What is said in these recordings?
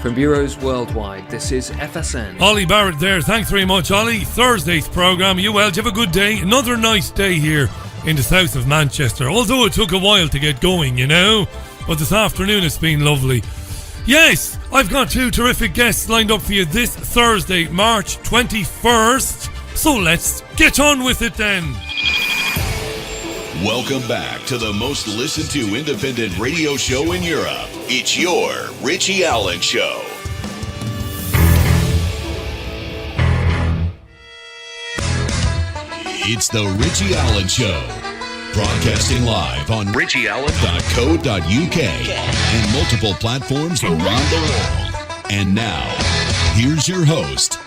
From bureaus worldwide, this is FSN. Ollie Barrett there. Thanks very much, Ollie. Thursday's programme. You well? Did you have a good day? Another nice day here in the south of Manchester. Although it took a while to get going, you know. But this afternoon it's been lovely. Yes, I've got two terrific guests lined up for you this Thursday, March 21st. So let's get on with it then. Welcome back to the most listened to independent radio show in Europe. It's your Richie Allen Show. It's the Richie Allen Show. Broadcasting live on richieallen.co.uk and multiple platforms around the world. And now, here's your host,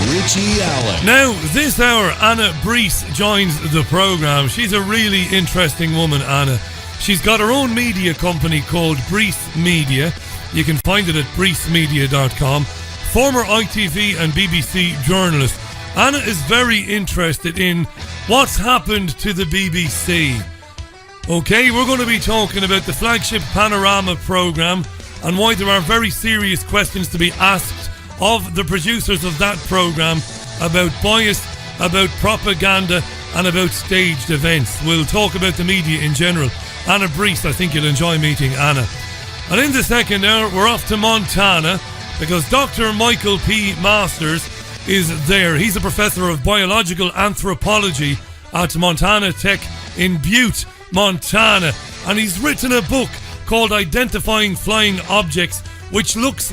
Richie Allen. Now, this hour, Anna Brees joins the programme. She's a really interesting woman, Anna. She's got her own media company called Brees Media. You can find it at breesmedia.com. Former ITV and BBC journalist. Anna is very interested in what's happened to the BBC. Okay, we're going to be talking about the flagship Panorama programme and why there are very serious questions to be asked of the producers of that programme about bias, about propaganda and about staged events. We'll talk about the media in general. Anna Brees, I think you'll enjoy meeting Anna. And in the second hour, we're off to Montana because Dr. Michael P. Masters is there. He's a professor of biological anthropology at Montana Tech in Butte, Montana. And he's written a book called Identifying Flying Objects, which looks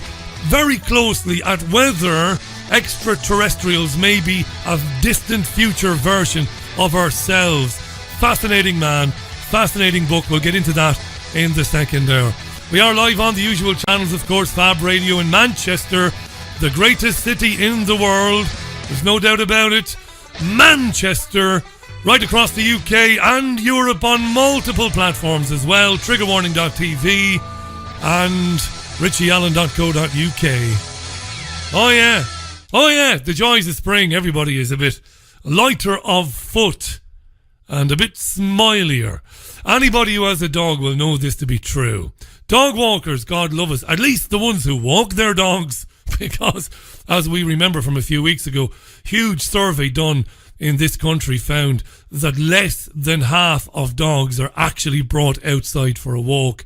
very closely at whether extraterrestrials may be a distant future version of ourselves. Fascinating man, fascinating book. We'll get into that in the second hour. We are live on the usual channels, of course. Fab Radio in Manchester, the greatest city in the world. There's no doubt about it. Manchester, right across the UK and Europe on multiple platforms as well. Triggerwarning.tv and richieallen.co.uk. Oh yeah, the joys of spring. Everybody is a bit lighter of foot and a bit smilier. Anybody who has a dog will know this to be true. Dog walkers, God love us, at least the ones who walk their dogs, because as we remember from a few weeks ago, huge survey done in this country found that less than half of dogs are actually brought outside for a walk.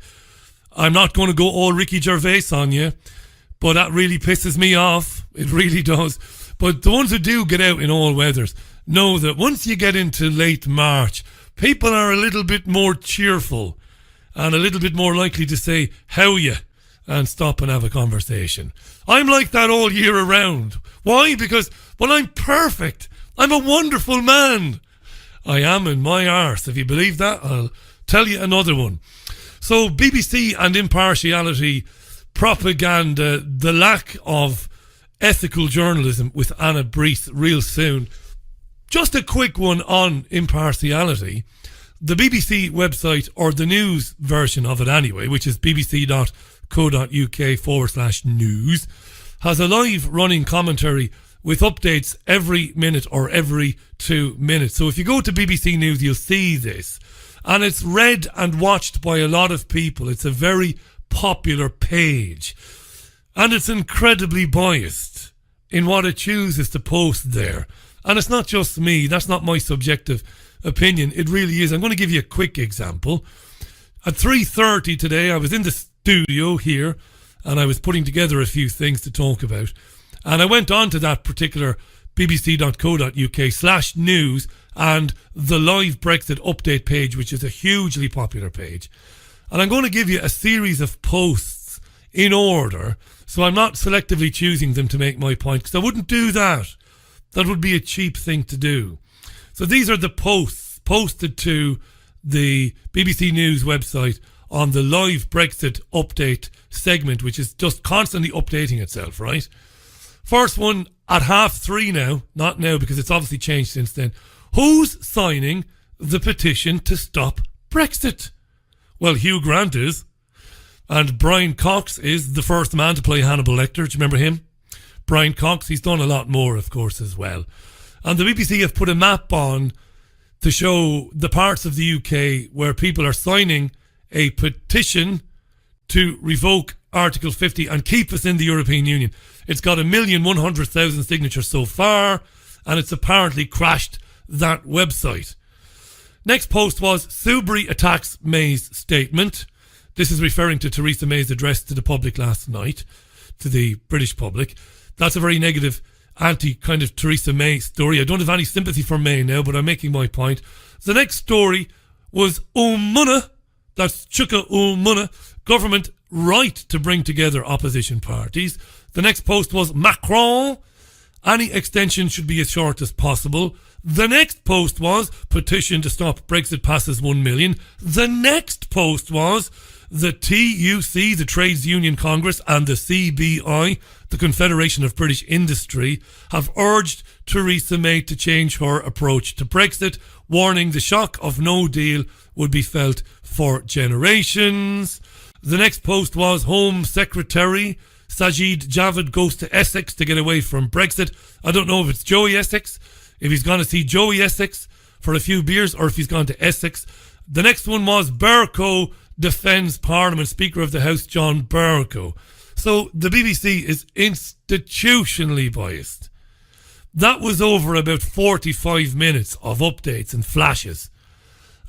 I'm not going to go all Ricky Gervais on you, but that really pisses me off. It really does. But the ones who do get out in all weathers know that once you get into late March, people are a little bit more cheerful and a little bit more likely to say, how ya? And stop and have a conversation. I'm like that all year around. Why? Because, well, I'm perfect. I'm a wonderful man. I am in my arse. If you believe that, I'll tell you another one. So BBC and impartiality, propaganda, the lack of ethical journalism with Anna Brees real soon. Just a quick one on impartiality. The BBC website, or the news version of it anyway, which is bbc.co.uk/news, has a live running commentary with updates every minute or every 2 minutes. So if you go to BBC News, you'll see this. And it's read and watched by a lot of people. It's a very popular page. And it's incredibly biased in what it chooses to post there. And it's not just me. That's not my subjective opinion. It really is. I'm going to give you a quick example. At 3:30 today, I was in the studio here and I was putting together a few things to talk about. And I went on to that particular bbc.co.uk/news and the live Brexit update page, which is a hugely popular page. And I'm going to give you a series of posts in order, so I'm not selectively choosing them to make my point, because I wouldn't do that. That would be a cheap thing to do. So these are the posts posted to the BBC News website on the live Brexit update segment, which is just constantly updating itself, right? First one at 3:30 now, not now because it's obviously changed since then. Who's signing the petition to stop Brexit? Well, Hugh Grant is, and Brian Cox is the first man to play Hannibal Lecter. Do you remember him? Brian Cox, he's done a lot more, of course, as well. And the BBC have put a map on to show the parts of the UK where people are signing a petition to revoke Article 50 and keep us in the European Union. It's got 1,100,000 signatures so far, and it's apparently crashed that website. Next post was Soubry attacks May's statement. This is referring to Theresa May's address to the public last night, to the British public. That's a very negative anti-kind of Theresa May story. I don't have any sympathy for May now, but I'm making my point. The next story was O'Munna, that's Chuka O'Munna, government right to bring together opposition parties. The next post was Macron, any extension should be as short as possible. The next post was petition to stop Brexit passes 1 million. The next post was the TUC, the Trades Union Congress, and the CBI, the Confederation of British Industry, have urged Theresa May to change her approach to Brexit, warning the shock of no deal would be felt for generations. The next post was Home Secretary Sajid Javid goes to Essex to get away from Brexit. I don't know if it's Joey Essex, if he's gone to see Joey Essex for a few beers, or if he's gone to Essex. The next one was Bercow defends Parliament, Speaker of the House John Bercow. So the BBC is institutionally biased. That was over about 45 minutes of updates and flashes.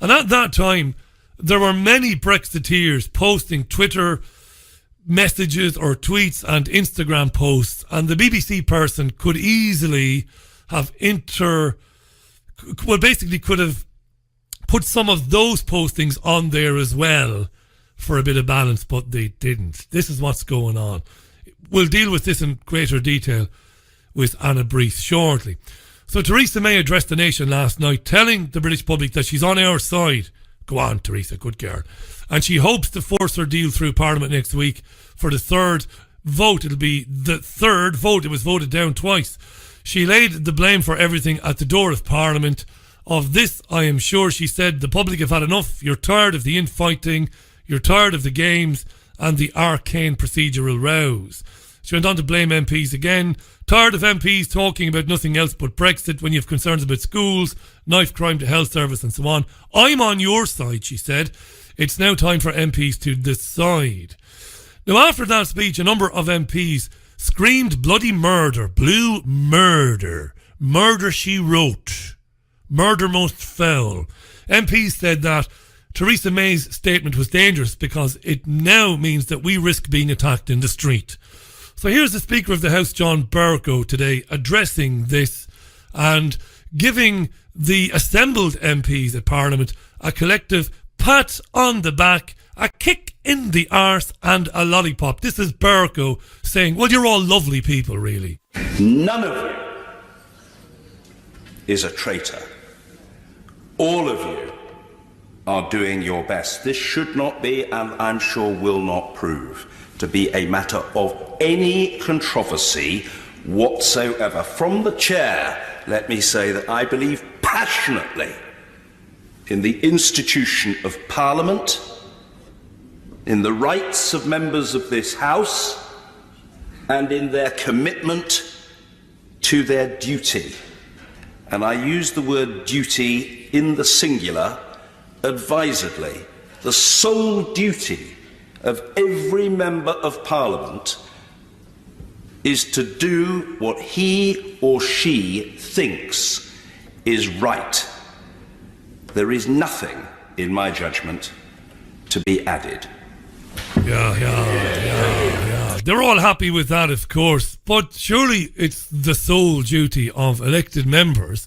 And at that time, there were many Brexiteers posting Twitter messages or tweets and Instagram posts, and the BBC person could easily have could have put some of those postings on there as well for a bit of balance, but they didn't. This is what's going on. We'll deal with this in greater detail with Anna Brees shortly. So Theresa May addressed the nation last night, telling the British public that she's on our side. Go on, Theresa, good girl. And she hopes to force her deal through Parliament next week for the third vote. It'll be the third vote. It was voted down twice. She laid the blame for everything at the door of Parliament. Of this, I am sure, she said, the public have had enough. You're tired of the infighting. You're tired of the games and the arcane procedural rows. She went on to blame MPs again. Tired of MPs talking about nothing else but Brexit when you have concerns about schools, knife crime to health service and so on. I'm on your side, she said. It's now time for MPs to decide. Now, after that speech, a number of MPs screamed bloody murder, blue murder, murder she wrote, murder most foul. MPs said that Theresa May's statement was dangerous because it now means that we risk being attacked in the street. So here's the Speaker of the House, John Bercow, today addressing this and giving the assembled MPs at Parliament a collective pat on the back, a kick in the arse and a lollipop. This is Bercow saying, well, you're all lovely people, really. None of you is a traitor. All of you are doing your best. This should not be, and I'm sure will not prove, to be a matter of any controversy whatsoever. From the chair, let me say that I believe passionately in the institution of Parliament, in the rights of members of this House, and in their commitment to their duty. And I use the word duty in the singular advisedly. The sole duty of every member of Parliament is to do what he or she thinks is right. There is nothing, in my judgment, to be added. Yeah. They're all happy with that, of course, but surely it's the sole duty of elected members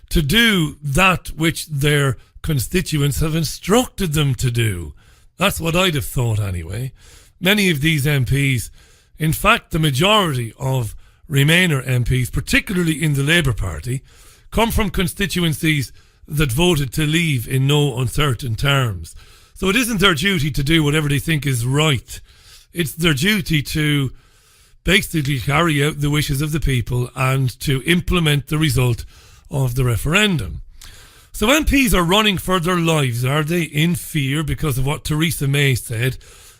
to do that which their constituents have instructed them to do. That's what I'd have thought anyway. Many of these MPs, in fact the majority of Remainer MPs, particularly in the Labour Party, come from constituencies that voted to leave in no uncertain terms. So it isn't their duty to do whatever they think is right. It's their duty to basically carry out the wishes of the people and to implement the result of the referendum. So MPs are running for their lives, are they, in fear because of what Theresa May said?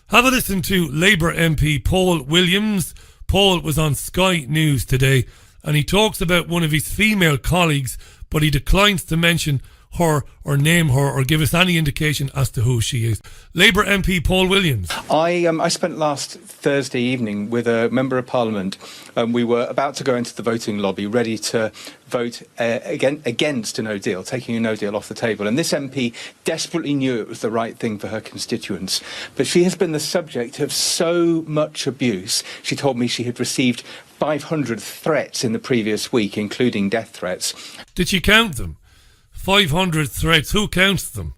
Have a listen to Labour MP Paul Williams. Paul was on Sky News today and he talks about one of his female colleagues, but he declines to mention her or name her or give us any indication as to who she is. Labour MP Paul Williams. I spent last Thursday evening with a Member of Parliament. We were about to go into the voting lobby, ready to vote against a no deal, taking a no deal off the table. And this MP desperately knew it was the right thing for her constituents. But she has been the subject of so much abuse. She told me she had received 500 threats in the previous week, including death threats. Did she count them? 500 threats. Who counts them?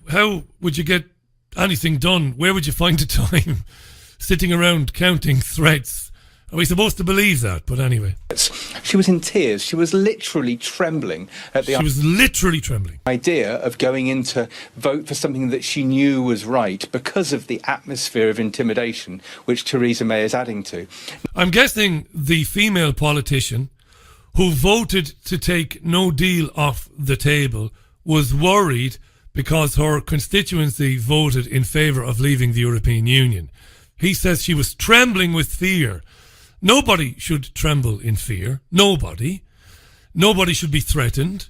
How would you get anything done? Where would you find the time sitting around counting threats? Are we supposed to believe that? But anyway. She was in tears. She was literally trembling at the idea of going in to vote for something that she knew was right because of the atmosphere of intimidation which Theresa May is adding to. I'm guessing the female politician who voted to take no deal off the table was worried because her constituency voted in favour of leaving the European Union. He says she was trembling with fear. Nobody should tremble in fear. Nobody. Nobody should be threatened.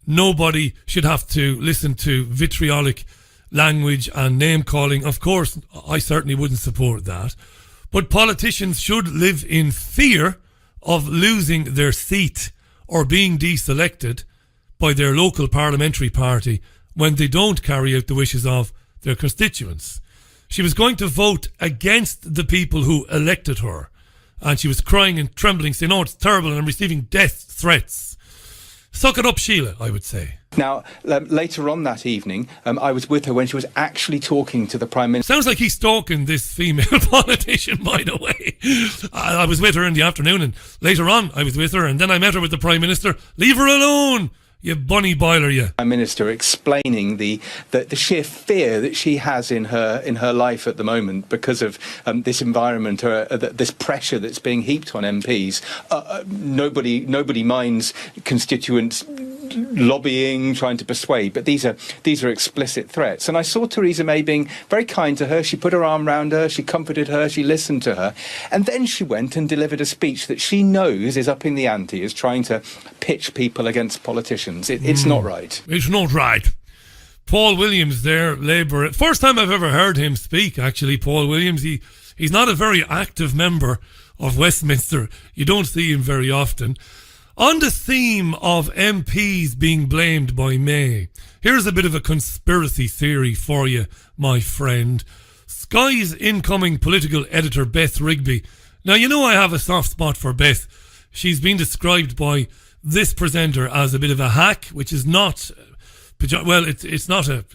Nobody should have to listen to vitriolic language and name calling. Of course, I certainly wouldn't support that. But politicians should live in fear of losing their seat or being deselected by their local parliamentary party when they don't carry out the wishes of their constituents. She was going to vote against the people who elected her, and she was crying and trembling, saying, "Oh, it's terrible, and I'm receiving death threats." Suck it up, Sheila, I would say. Now, later on that evening, I was with her when she was actually talking to the Prime Minister. Sounds like he's stalking this female politician, by the way. I was with her in the afternoon, and later on I was with her, and then I met her with the Prime Minister. Leave her alone, you bunny boiler, you. Prime Minister explaining the sheer fear that she has in her life at the moment because of this environment, this pressure that's being heaped on MPs. Nobody minds constituents lobbying, trying to persuade, but these are explicit threats. And I saw Theresa May being very kind to her. She put her arm around her, she comforted her, she listened to her, and then she went and delivered a speech that she knows is upping the ante, is trying to pitch people against politicians. It's not right. It's not right. Paul Williams there, Labour. First time I've ever heard him speak, actually, Paul Williams. He's not a very active member of Westminster. You don't see him very often. On the theme of MPs being blamed by May, here's a bit of a conspiracy theory for you, my friend. Sky's incoming political editor, Beth Rigby. Now, you know I have a soft spot for Beth. She's been described by this presenter as a bit of a hack, which is not... Well, it's not a...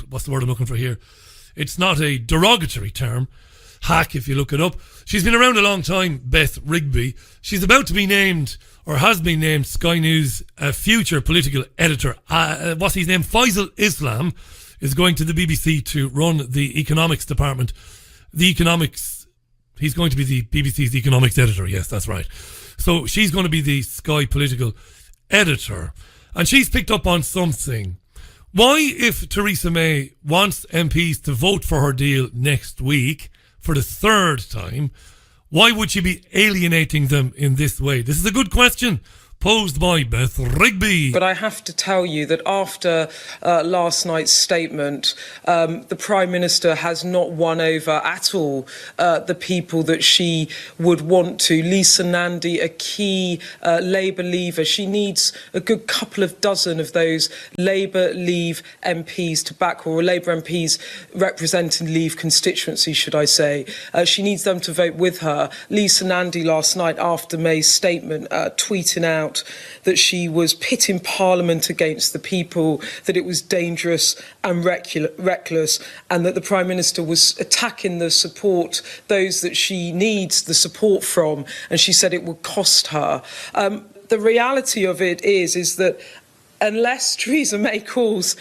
What's the word I'm looking for here? It's not a derogatory term. Hack, if you look it up. She's been around a long time, Beth Rigby. She's about to be named, or has been named, Sky News future political editor. What's his name? Faisal Islam is going to the BBC to run the economics department. He's going to be the BBC's economics editor. Yes, that's right. So she's going to be the Sky political editor. And she's picked up on something. Why, if Theresa May wants MPs to vote for her deal next week for the third time, why would she be alienating them in this way? This is a good question posed by Beth Rigby. But I have to tell you that after last night's statement, the Prime Minister has not won over at all the people that she would want to. Lisa Nandy, a key Labour leaver. She needs a good couple of dozen of those Labour Leave MPs to back her, or Labour MPs representing Leave constituency, should I say. She needs them to vote with her. Lisa Nandy last night, after May's statement, tweeting out that she was pitting Parliament against the people, that it was dangerous and reckless, and that the Prime Minister was attacking the support, those that she needs the support from, and she said it would cost her. The reality of it is that unless Theresa May calls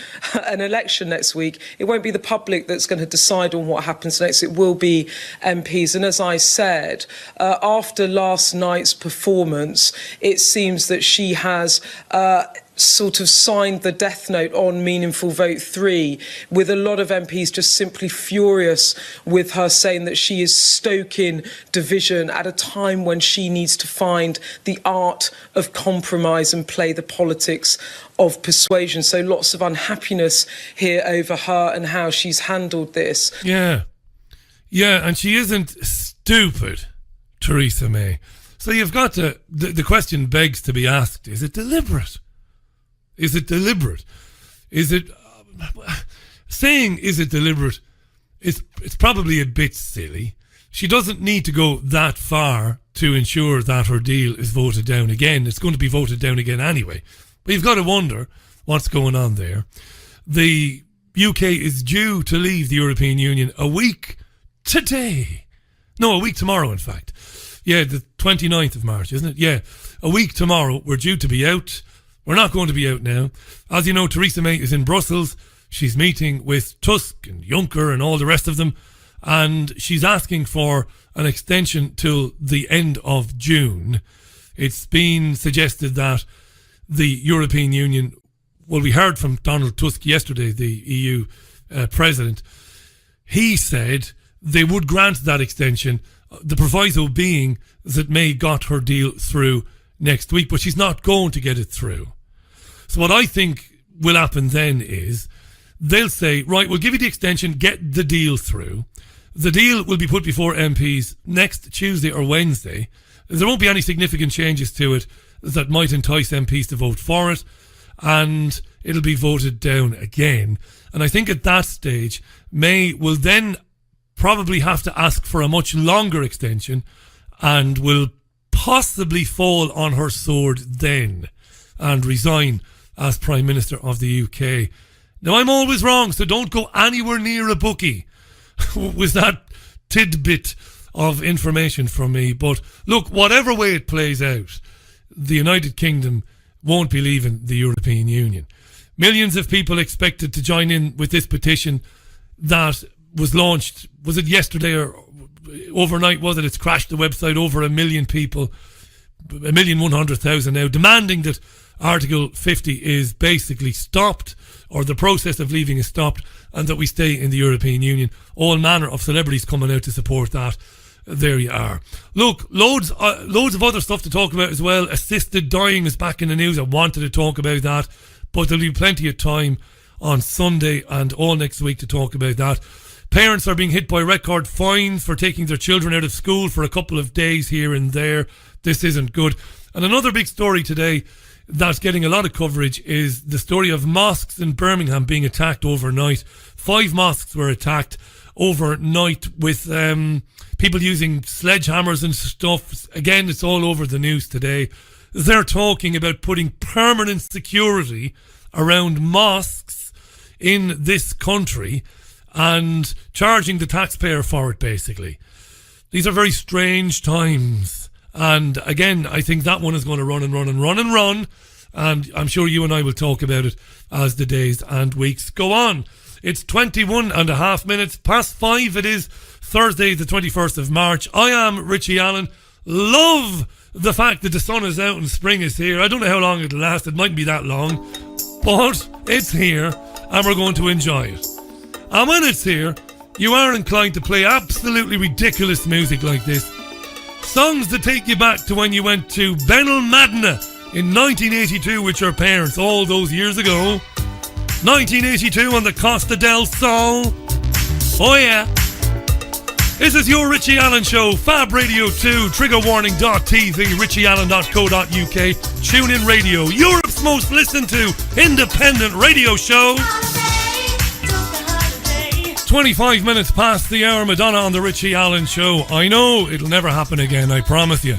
an election next week, it won't be the public that's going to decide on what happens next. It will be MPs. And as I said, after last night's performance, it seems that she has sort of signed the death note on Meaningful Vote 3, with a lot of MPs just simply furious with her, saying that she is stoking division at a time when she needs to find the art of compromise and play the politics of persuasion. So lots of unhappiness here over her and how she's handled this. Yeah, and she isn't stupid, Theresa May. So you've got to, the question begs to be asked, is it deliberate? Is it deliberate? Is it saying is it deliberate? It's probably a bit silly. She doesn't need to go that far to ensure that her deal is voted down again. It's going to be voted down again anyway. But you've got to wonder what's going on there. The UK is due to leave the European Union a week today. No, a week tomorrow, in fact. Yeah, the 29th of March, isn't it? Yeah, a week tomorrow. We're due to be out. We're not going to be out now. As you know, Theresa May is in Brussels. She's meeting with Tusk and Juncker and all the rest of them. And she's asking for an extension till the end of June. It's been suggested that the European Union, well, we heard from Donald Tusk yesterday, the EU president. He said they would grant that extension, the proviso being that May got her deal through next week, but she's not going to get it through. So what I think will happen then is they'll say, right, we'll give you the extension, get the deal through. The deal will be put before MPs next Tuesday or Wednesday. There won't be any significant changes to it that might entice MPs to vote for it, and it'll be voted down again. And I think at that stage, May will then probably have to ask for a much longer extension and will possibly fall on her sword then and resign as Prime Minister of the UK. Now, I'm always wrong, so don't go anywhere near a bookie with that tidbit of information from me. But look, whatever way it plays out, the United Kingdom won't be leaving the European Union. Millions of people expected to join in with this petition that was launched, was it yesterday or overnight, was it? It's crashed the website. Over 1 million people, 1,100,000 now, demanding that Article 50 is basically stopped, or the process of leaving is stopped, and that we stay in the European Union. All manner of celebrities coming out to support that. There you are. Look, loads of other stuff to talk about as well. Assisted dying is back in the news. I wanted to talk about that, but there'll be plenty of time on Sunday and all next week to talk about that. Parents are being hit by record fines for taking their children out of school for a couple of days here and there. This isn't good. And another big story today that's getting a lot of coverage is the story of mosques in Birmingham being attacked overnight. 5 mosques were attacked overnight with people using sledgehammers and stuff. Again, it's all over the news today. They're talking about putting permanent security around mosques in this country and charging the taxpayer for it, basically. These are very strange times. And again, I think that one is going to run and run and run and run. And I'm sure you and I will talk about it as the days and weeks go on. It's 21 and a half minutes past 5. It is Thursday, the 21st of March. I am Richie Allen. Love the fact that the sun is out and spring is here. I don't know how long it'll last. It mightn't be that long. But it's here and we're going to enjoy it. And when it's here, you are inclined to play absolutely ridiculous music like this. Songs that take you back to when you went to Benalmadena in 1982 with your parents all those years ago. 1982 on the Costa del Sol. Oh yeah. This is your Richie Allen Show, Fab Radio 2, triggerwarning.tv, richieallen.co.uk, TuneIn Radio, Europe's most listened to independent radio show. 25 minutes past the hour, Madonna on the Richie Allen Show. I know it'll never happen again, I promise you.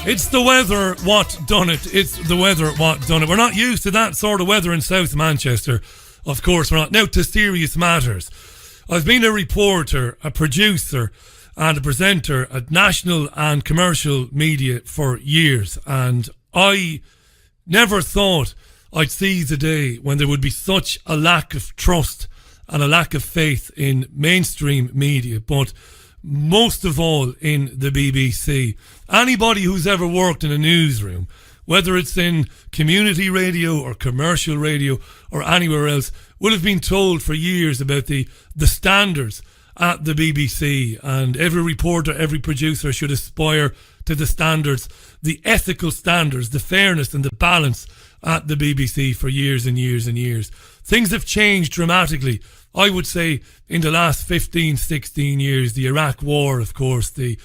It's the weather what done it. It's the weather what done it. We're not used to that sort of weather in South Manchester. Of course we're not. Now to serious matters. I've been a reporter, a producer and a presenter at national and commercial media for years, and I never thought I'd see the day when there would be such a lack of trust and a lack of faith in mainstream media, but most of all in the BBC. Anybody who's ever worked in a newsroom whether it's in community radio or commercial radio or anywhere else, will have been told for years about the standards at the BBC, and every reporter, every producer should aspire to the standards, the ethical standards, the fairness and the balance at the BBC for years and years and years. Things have changed dramatically, I would say, in the last 15, 16 years. The Iraq War, of course, the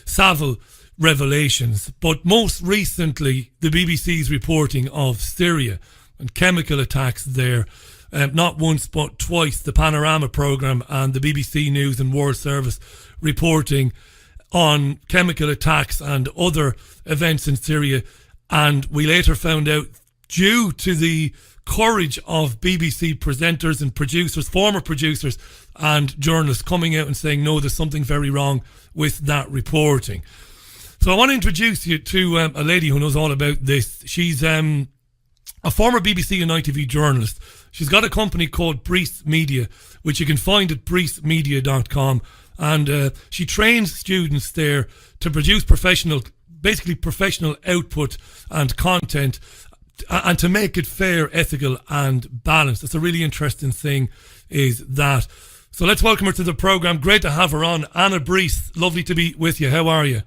Savile revelations, but most recently the BBC's reporting of Syria and chemical attacks there. Not once but twice, the Panorama programme and the BBC News and World Service reporting on chemical attacks and other events in Syria. And we later found out, due to the courage of BBC presenters and producers, former producers and journalists, coming out and saying, no, there's something very wrong with that reporting. So I want to introduce you to a lady who knows all about this. She's a former BBC and ITV journalist. She's got a company called Breeze Media, which you can find at breezemedia.com. And she trains students there to produce professional output and content, and to make it fair, ethical and balanced. That's a really interesting thing, is that. So let's welcome her to the programme. Great to have her on. Anna Breeze, lovely to be with you. How are you?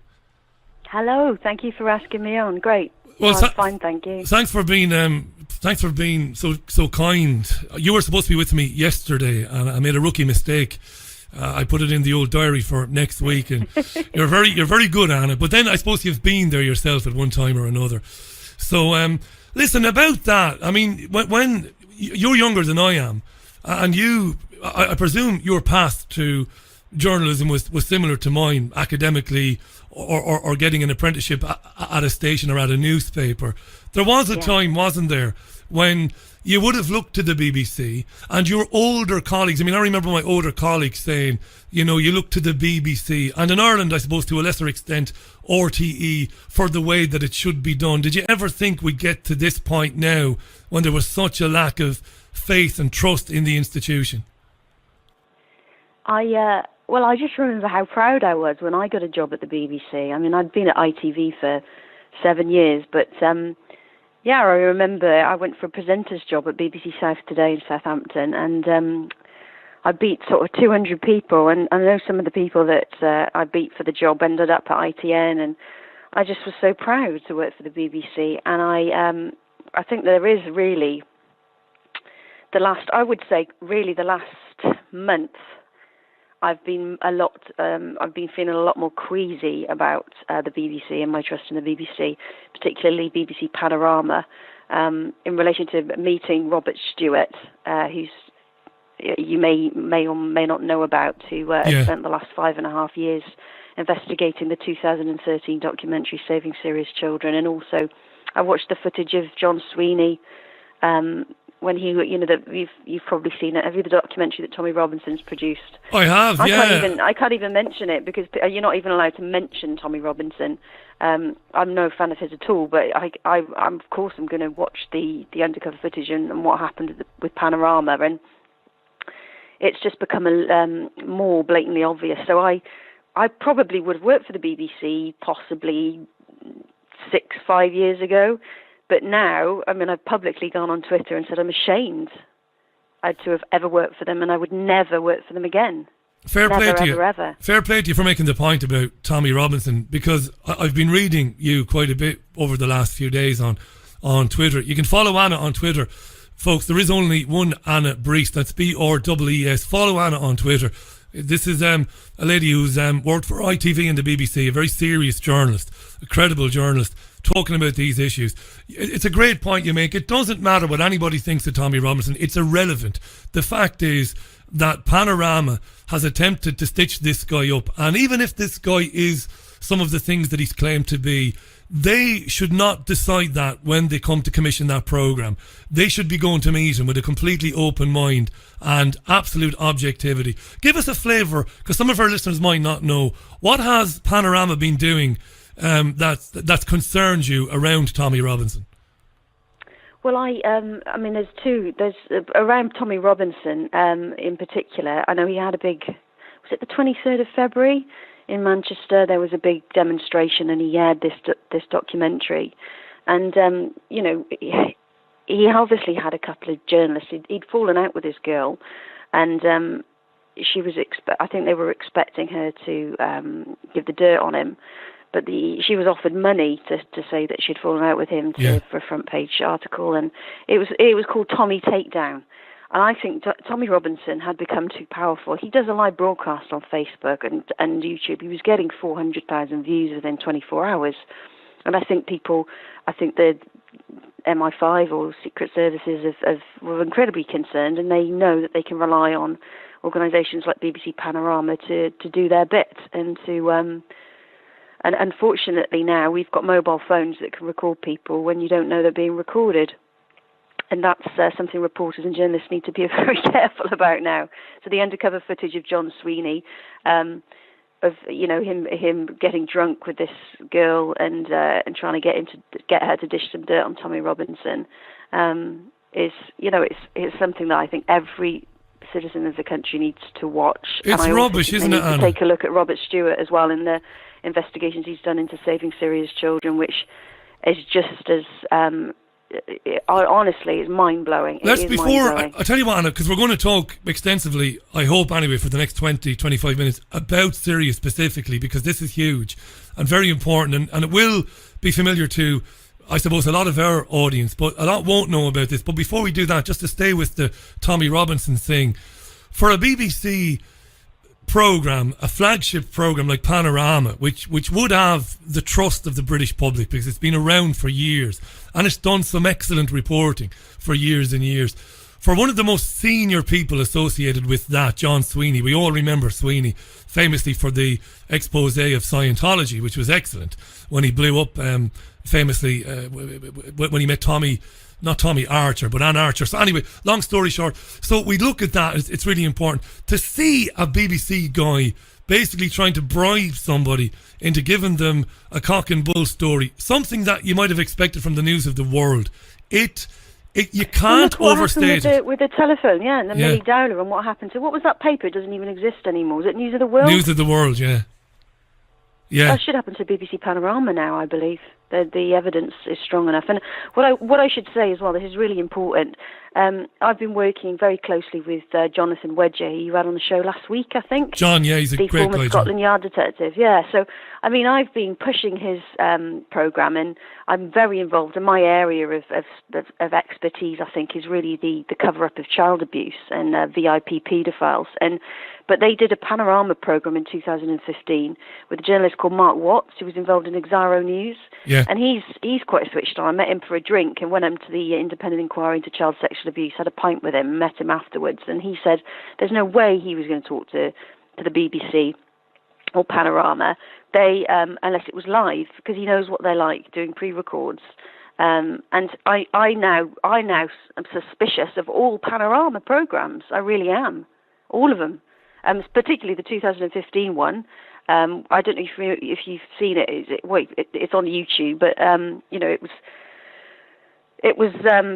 Hello, thank you for asking me on. Great. Well, I'm fine, thank you. Thanks for being so kind. You were supposed to be with me yesterday, and I made a rookie mistake. I put it in the old diary for next week, and you're very good, Anna. But then I suppose you've been there yourself at one time or another. So listen, about that. I mean, when you're younger than I am, and I presume your path to journalism was similar to mine, academically, or getting an apprenticeship at a station or at a newspaper. There was a time, wasn't there, when you would have looked to the BBC and your older colleagues. I mean, I remember my older colleagues saying, you look to the BBC, and in Ireland, I suppose, to a lesser extent, RTE, for the way that it should be done. Did you ever think we'd get to this point now, when there was such a lack of faith and trust in the institution? I just remember how proud I was when I got a job at the BBC. I mean, I'd been at ITV for 7 years, but I remember I went for a presenter's job at BBC South Today in Southampton, and I beat sort of 200 people, and I know some of the people that I beat for the job ended up at ITN, and I just was so proud to work for the BBC. And I think there is really the last month, I've been feeling a lot more queasy about the BBC and my trust in the BBC, particularly BBC Panorama, in relation to meeting Robert Stewart, who's you may or may not know about, who spent the last 5.5 years investigating the 2013 documentary Saving Syria's Children, and also I watched the footage of John Sweeney. When you've probably seen it. Have you the documentary that Tommy Robinson's produced? I have, I can't even mention it because you're not even allowed to mention Tommy Robinson. I'm no fan of his at all, but I'm of course I'm going to watch the undercover footage and what happened with Panorama, and it's just become more blatantly obvious. So I probably would have worked for the BBC possibly 5 years ago. But now, I mean, I've publicly gone on Twitter and said I'm ashamed to have ever worked for them, and I would never work for them again. Fair play to you. Fair play to you for making the point about Tommy Robinson, because I've been reading you quite a bit over the last few days on Twitter. You can follow Anna on Twitter. Folks, there is only one Anna Breeze, that's BREES. Follow Anna on Twitter. This is a lady who's worked for ITV and the BBC, a very serious journalist, a credible journalist, talking about these issues. It's a great point you make. It doesn't matter what anybody thinks of Tommy Robinson. It's irrelevant. The fact is that Panorama has attempted to stitch this guy up. And even if this guy is some of the things that he's claimed to be, they should not decide that when they come to commission that programme. They should be going to meet him with a completely open mind and absolute objectivity. Give us a flavour, because some of our listeners might not know. What has Panorama been doing that's concerned you around Tommy Robinson? Well, I mean, there's around Tommy Robinson in particular. I know he had a big, was it the 23rd of February in Manchester? There was a big demonstration, and he aired this documentary, And he obviously had a couple of journalists. He'd fallen out with this girl, and she was. I think they were expecting her to give the dirt on him, but she was offered money to say that she'd fallen out with him for a front page article, and it was called Tommy Takedown. And I think Tommy Robinson had become too powerful. He does a live broadcast on Facebook and YouTube. He was getting 400,000 views within 24 hours. And I think the MI5 or Secret Services were incredibly concerned, and they know that they can rely on organisations like BBC Panorama to do their bit and to... And unfortunately now we've got mobile phones that can record people when you don't know they're being recorded. And that's something reporters and journalists need to be very careful about now. So the undercover footage of John Sweeney, of him getting drunk with this girl and trying to get her to dish some dirt on Tommy Robinson, is it's something that I think every citizen of the country needs to watch. It's rubbish, isn't it, Anna? To take a look at Robert Stewart as well in the investigations he's done into saving Syria's children, which is just as honestly, it's mind-blowing. I tell you what, Anna, because we're going to talk extensively, I hope anyway, for the next 20-25 minutes about Syria specifically, because this is huge and very important, and it will be familiar to, I suppose, a lot of our audience, but a lot won't know about this. But before we do that, just to stay with the Tommy Robinson thing, for a BBC program, a flagship program like Panorama, which would have the trust of the British public because it's been around for years and it's done some excellent reporting for years and years. For one of the most senior people associated with that, John Sweeney, we all remember Sweeney famously for the expose of Scientology, which was excellent when he blew up famously when he met not Tommy Archer, but Ann Archer. So anyway, long story short, so we look at that, it's really important to see a BBC guy basically trying to bribe somebody into giving them a cock and bull story, something that you might have expected from the News of the World. You can't overstate it. With the telephone, and the Millie Dowler, and what happened to, what was that paper? It doesn't even exist anymore. Was it News of the World? News of the World, yeah. That should happen to BBC Panorama now, I believe. The evidence is strong enough. And what I should say as well, this is really important. I've been working very closely with Jonathan Wedger, who you had on the show last week, I think. John, he's a great guy. The former Scotland Yard detective, So, I mean, I've been pushing his programme, and I'm very involved in my area of expertise, I think, is really the cover-up of child abuse and VIP paedophiles. But they did a Panorama programme in 2015 with a journalist called Mark Watts, who was involved in Exaro News. Yeah. And he's quite switched on. I met him for a drink and went to the Independent Inquiry into Child Sexual Abuse, had a pint with him, met him afterwards, and he said there's no way he was going to talk to the BBC or Panorama, unless it was live, because he knows what they're like doing pre-records. And I now am suspicious of all Panorama programmes. I really am, all of them. Particularly the 2015 one. I don't know if you've seen it. It's on YouTube, but it was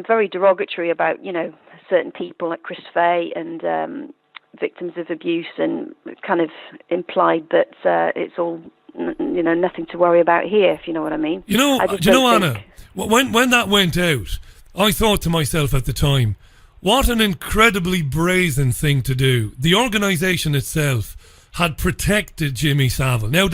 very derogatory about certain people like Chris Fay and victims of abuse, and kind of implied that it's all nothing to worry about here, if you know what I mean. Anna, when that went out, I thought to myself at the time, what an incredibly brazen thing to do. The organisation itself had protected Jimmy Savile. Now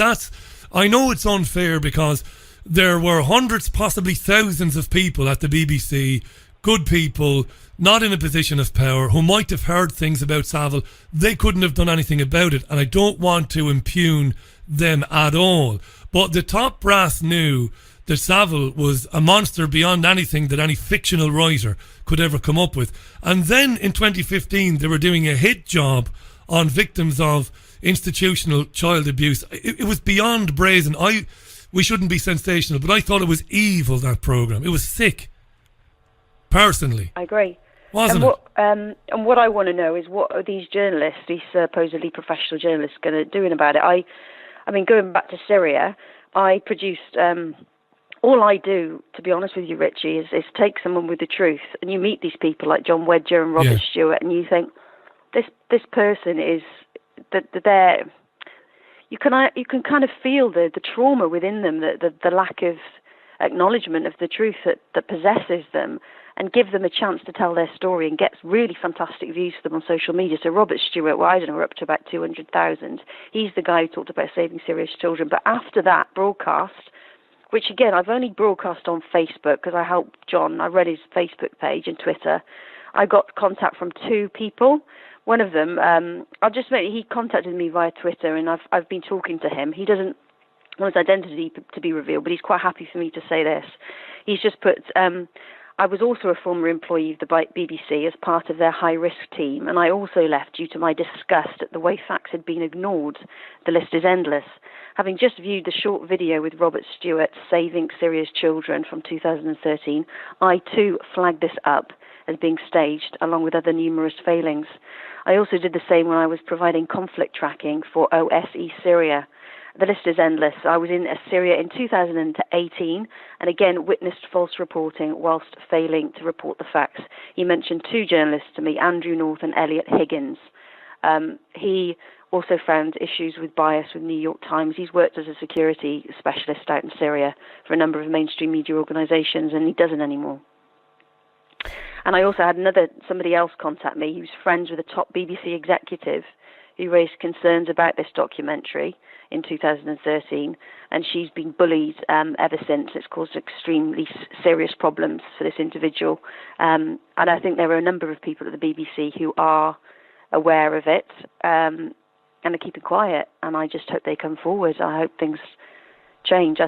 I know it's unfair because there were hundreds, possibly thousands of people at the BBC, good people, not in a position of power, who might have heard things about Savile. They couldn't have done anything about it, and I don't want to impugn them at all. But the top brass knew that Savile was a monster beyond anything that any fictional writer could ever come up with. And then in 2015, they were doing a hit job on victims of institutional child abuse. It was beyond brazen. We shouldn't be sensational, but I thought it was evil, that programme. It was sick. Personally. I agree. Wasn't it? And what I want to know is, what are these journalists, these supposedly professional journalists, doing about it? I mean, going back to Syria, I produced... all I do, to be honest with you, Richie, is take someone with the truth, and you meet these people like John Wedger and Robert Stewart, and you think, this person is that they're... You can kind of feel the trauma within them, the lack of acknowledgement of the truth that possesses them, and give them a chance to tell their story and get really fantastic views for them on social media. So Robert Stewart, well, I don't know, we're up to about 200,000. He's the guy who talked about saving serious children. But after that broadcast, which again, I've only broadcast on Facebook because I helped John. I read his Facebook page and Twitter. I got contact from 2 people. One of them, he contacted me via Twitter, and I've been talking to him. He doesn't want his identity to be revealed, but he's quite happy for me to say this. He's just put, I was also a former employee of the BBC as part of their high-risk team, and I also left due to my disgust at the way facts had been ignored. The list is endless. Having just viewed the short video with Robert Stewart, Saving Syria's Children from 2013, I too flagged this up as being staged, along with other numerous failings. I also did the same when I was providing conflict tracking for OSE Syria. The list is endless. I was in Syria in 2018 and again witnessed false reporting whilst failing to report the facts. He mentioned 2 journalists to me, Andrew North and Elliot Higgins. He also found issues with bias with New York Times. He's worked as a security specialist out in Syria for a number of mainstream media organisations, and he doesn't anymore. And I also had somebody else contact me who's friends with a top BBC executive who raised concerns about this documentary in 2013, and she's been bullied ever since. It's caused extremely serious problems for this individual. And I think there are a number of people at the BBC who are aware of it and are keeping quiet, and I just hope they come forward. I hope things change.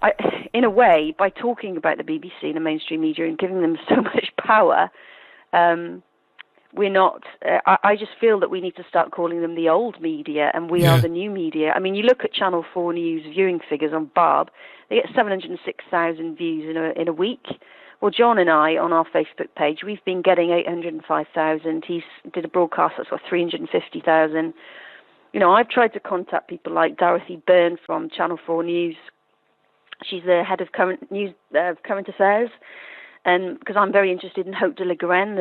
I, in a way, by talking about the BBC and the mainstream media and giving them so much power, we're not. I just feel that we need to start calling them the old media, and we are the new media. I mean, you look at Channel 4 News viewing figures on Barb; they get 706,000 views in a week. Well, John and I, on our Facebook page, we've been getting 805,000. He's did a broadcast that's got 350,000. You know, I've tried to contact people like Dorothy Byrne from Channel 4 News. She's the head of current affairs, and because I'm very interested in Hope de la Garenne,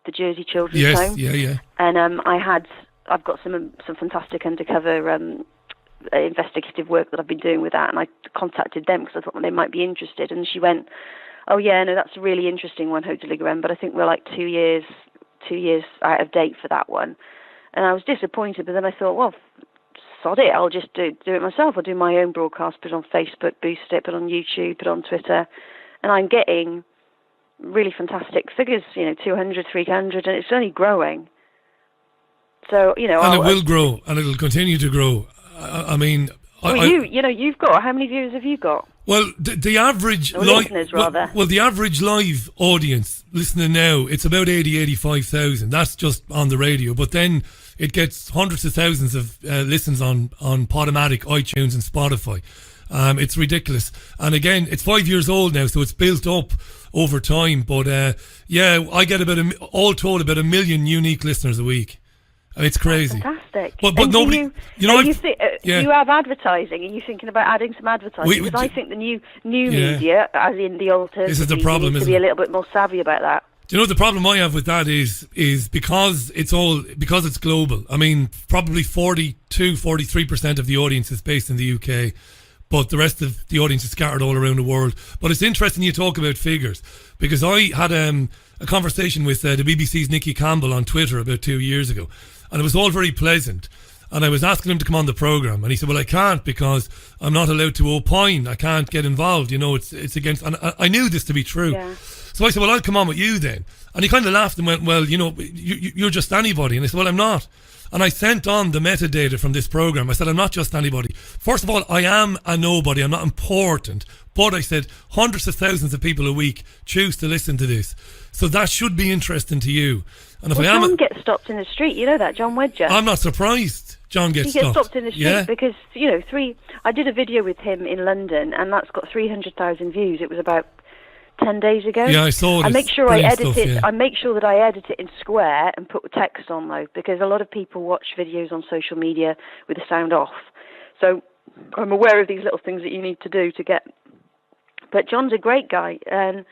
the Jersey children's home. Yeah. And I've got some fantastic undercover investigative work that I've been doing with that, and I contacted them because I thought they might be interested. And she went, "Oh yeah, no, that's a really interesting one, Hope de la Garenne, but I think we're like 2 years out of date for that one." And I was disappointed, but then I thought, well, sod it, I'll just do it myself. I'll do my own broadcast, put it on Facebook, boost it, put it on YouTube, put it on Twitter, and I'm getting really fantastic figures, 200, 300, and it's only growing. So, And it will grow, and it'll continue to grow. I mean... you've got, how many viewers have you got? Well, the average... listeners, rather. Well, the average live audience listening now, it's about 85,000. That's just on the radio. But then it gets hundreds of thousands of listens on Podomatic, iTunes and Spotify. It's ridiculous. And again, it's 5 years old now, so it's built up over time. But I get all told about 1 million unique listeners a week. It's crazy. That's fantastic. But nobody, do you have advertising? Are you thinking about adding some advertising? Because I think the new media, as in the alternative, this is the problem, needs to be a little bit more savvy about that. Do you know the problem I have with that is because it's global. I mean, probably 43% of the audience is based in the UK, but the rest of the audience is scattered all around the world. But it's interesting you talk about figures, because I had a conversation with the BBC's Nicky Campbell on Twitter about 2 years ago, and it was all very pleasant. And I was asking him to come on the programme, and he said, well, I can't because I'm not allowed to opine. I can't get involved. It's against... And I knew this to be true. Yeah. So I said, well, I'll come on with you then. And he kind of laughed and went, well, you're just anybody. And I said, well, I'm not. And I sent on the metadata from this programme. I said, I'm not just anybody. First of all, I am a nobody. I'm not important. But I said, hundreds of thousands of people a week choose to listen to this. So that should be interesting to you. And if John gets stopped in the street. You know that, John Wedger. I'm not surprised John gets stopped. He gets stopped in the street because, I did a video with him in London, and that's got 300,000 views. It was about 10 days ago. Yeah, I saw it. I make sure I edit it. Yeah. I make sure that I edit it in square and put text on, though, because a lot of people watch videos on social media with the sound off. So I'm aware of these little things that you need to do to get... But John's a great guy, and...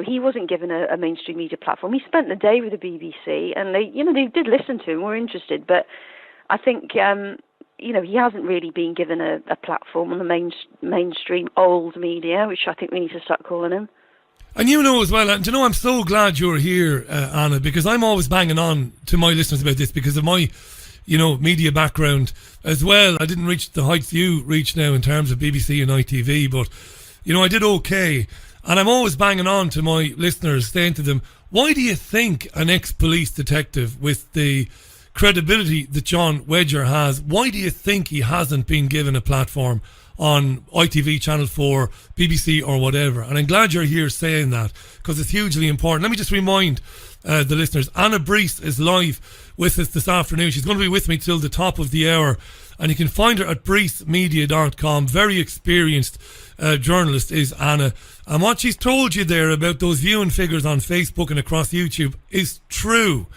he wasn't given a mainstream media platform. He spent the day with the BBC, and they did listen to him, were interested. But I think he hasn't really been given a platform on the mainstream old media, which I think we need to start calling him. And as well, and I'm so glad you're here, Anna, because I'm always banging on to my listeners about this because of my, media background as well. I didn't reach the heights you reach now in terms of BBC and ITV, but, I did okay. And I'm always banging on to my listeners, saying to them, why do you think an ex-police detective with the credibility that John Wedger has, why do you think he hasn't been given a platform on ITV, Channel 4, BBC or whatever? And I'm glad you're here saying that because it's hugely important. Let me just remind the listeners, Anna Brees is live with us this afternoon. She's going to be with me till the top of the hour, and you can find her at breesmedia.com. Very experienced journalist is Anna, and what she's told you there about those viewing figures on Facebook and across YouTube is true.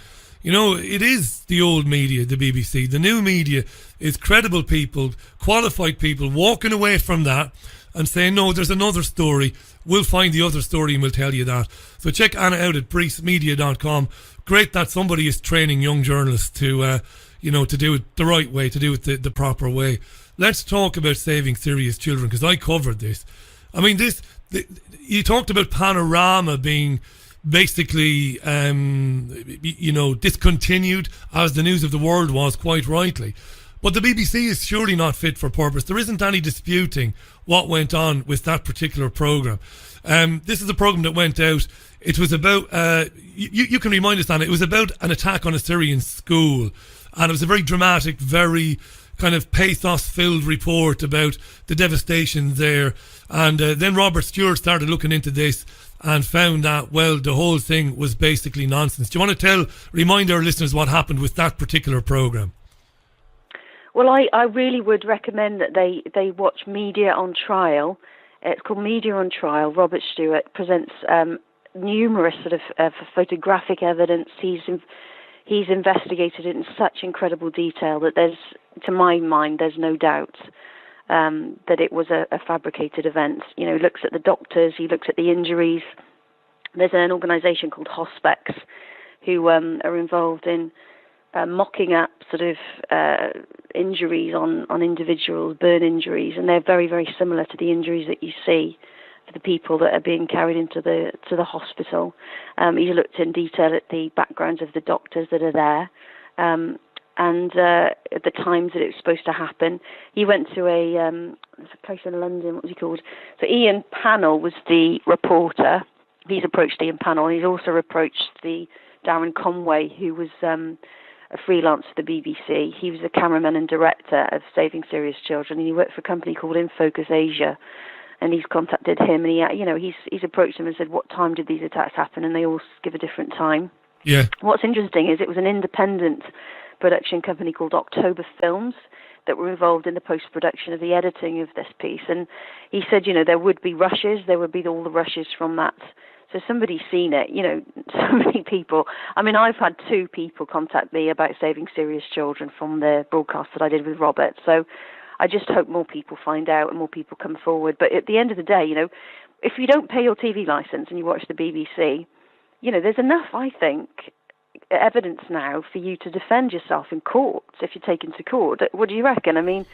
It is the old media, the BBC. The new media is credible people, qualified people walking away from that and saying, no, there's another story. We'll find the other story and we'll tell you that. So check Anna out at breesmedia.com. Great that somebody is training young journalists to, to do it the right way, to do it the proper way. Let's talk about saving serious children, because I covered this. I mean, you talked about Panorama being basically, discontinued, as the News of the World was, quite rightly. But the BBC is surely not fit for purpose. There isn't any disputing what went on with that particular programme. This is a programme that went out. It was about, you can remind us, Anna, it was about an attack on a Syrian school. And it was a very dramatic, very kind of pathos-filled report about the devastation there. And then Robert Stewart started looking into this and found that, well, the whole thing was basically nonsense. Do you want to remind our listeners what happened with that particular programme? Well, I really would recommend that they watch Media on Trial. It's called Media on Trial. Robert Stewart presents numerous sort of photographic evidence. He's investigated it in such incredible detail that to my mind, there's no doubt that it was a fabricated event. He looks at the doctors, he looks at the injuries. There's an organisation called Hospex who are involved in mocking up sort of injuries on individuals, burn injuries, and they're very, very similar to the injuries that you see for the people that are being carried into the hospital. He's looked in detail at the backgrounds of the doctors that are there. And at the times that it was supposed to happen. He went to there's a place in London, what was he called? So Ian Pannell was the reporter. He's approached Ian Pannell. He's also approached the Darren Conway, who was a freelance for the BBC. He was the cameraman and director of Saving Serious Children, and he worked for a company called Infocus Asia. And he's contacted him, and he's approached him and said, what time did these attacks happen? And they all give a different time. Yeah. What's interesting is it was an independent production company called October Films that were involved in the post-production of the editing of this piece. And he said, there would be rushes, there would be all the rushes from that. So somebody's seen it, so many people. I mean, I've had 2 people contact me about Saving Serious Children from the broadcast that I did with Robert. So I just hope more people find out and more people come forward. But at the end of the day, if you don't pay your TV licence and you watch the BBC, there's enough, I think, evidence now for you to defend yourself in court if you're taken to court. What do you reckon? I mean,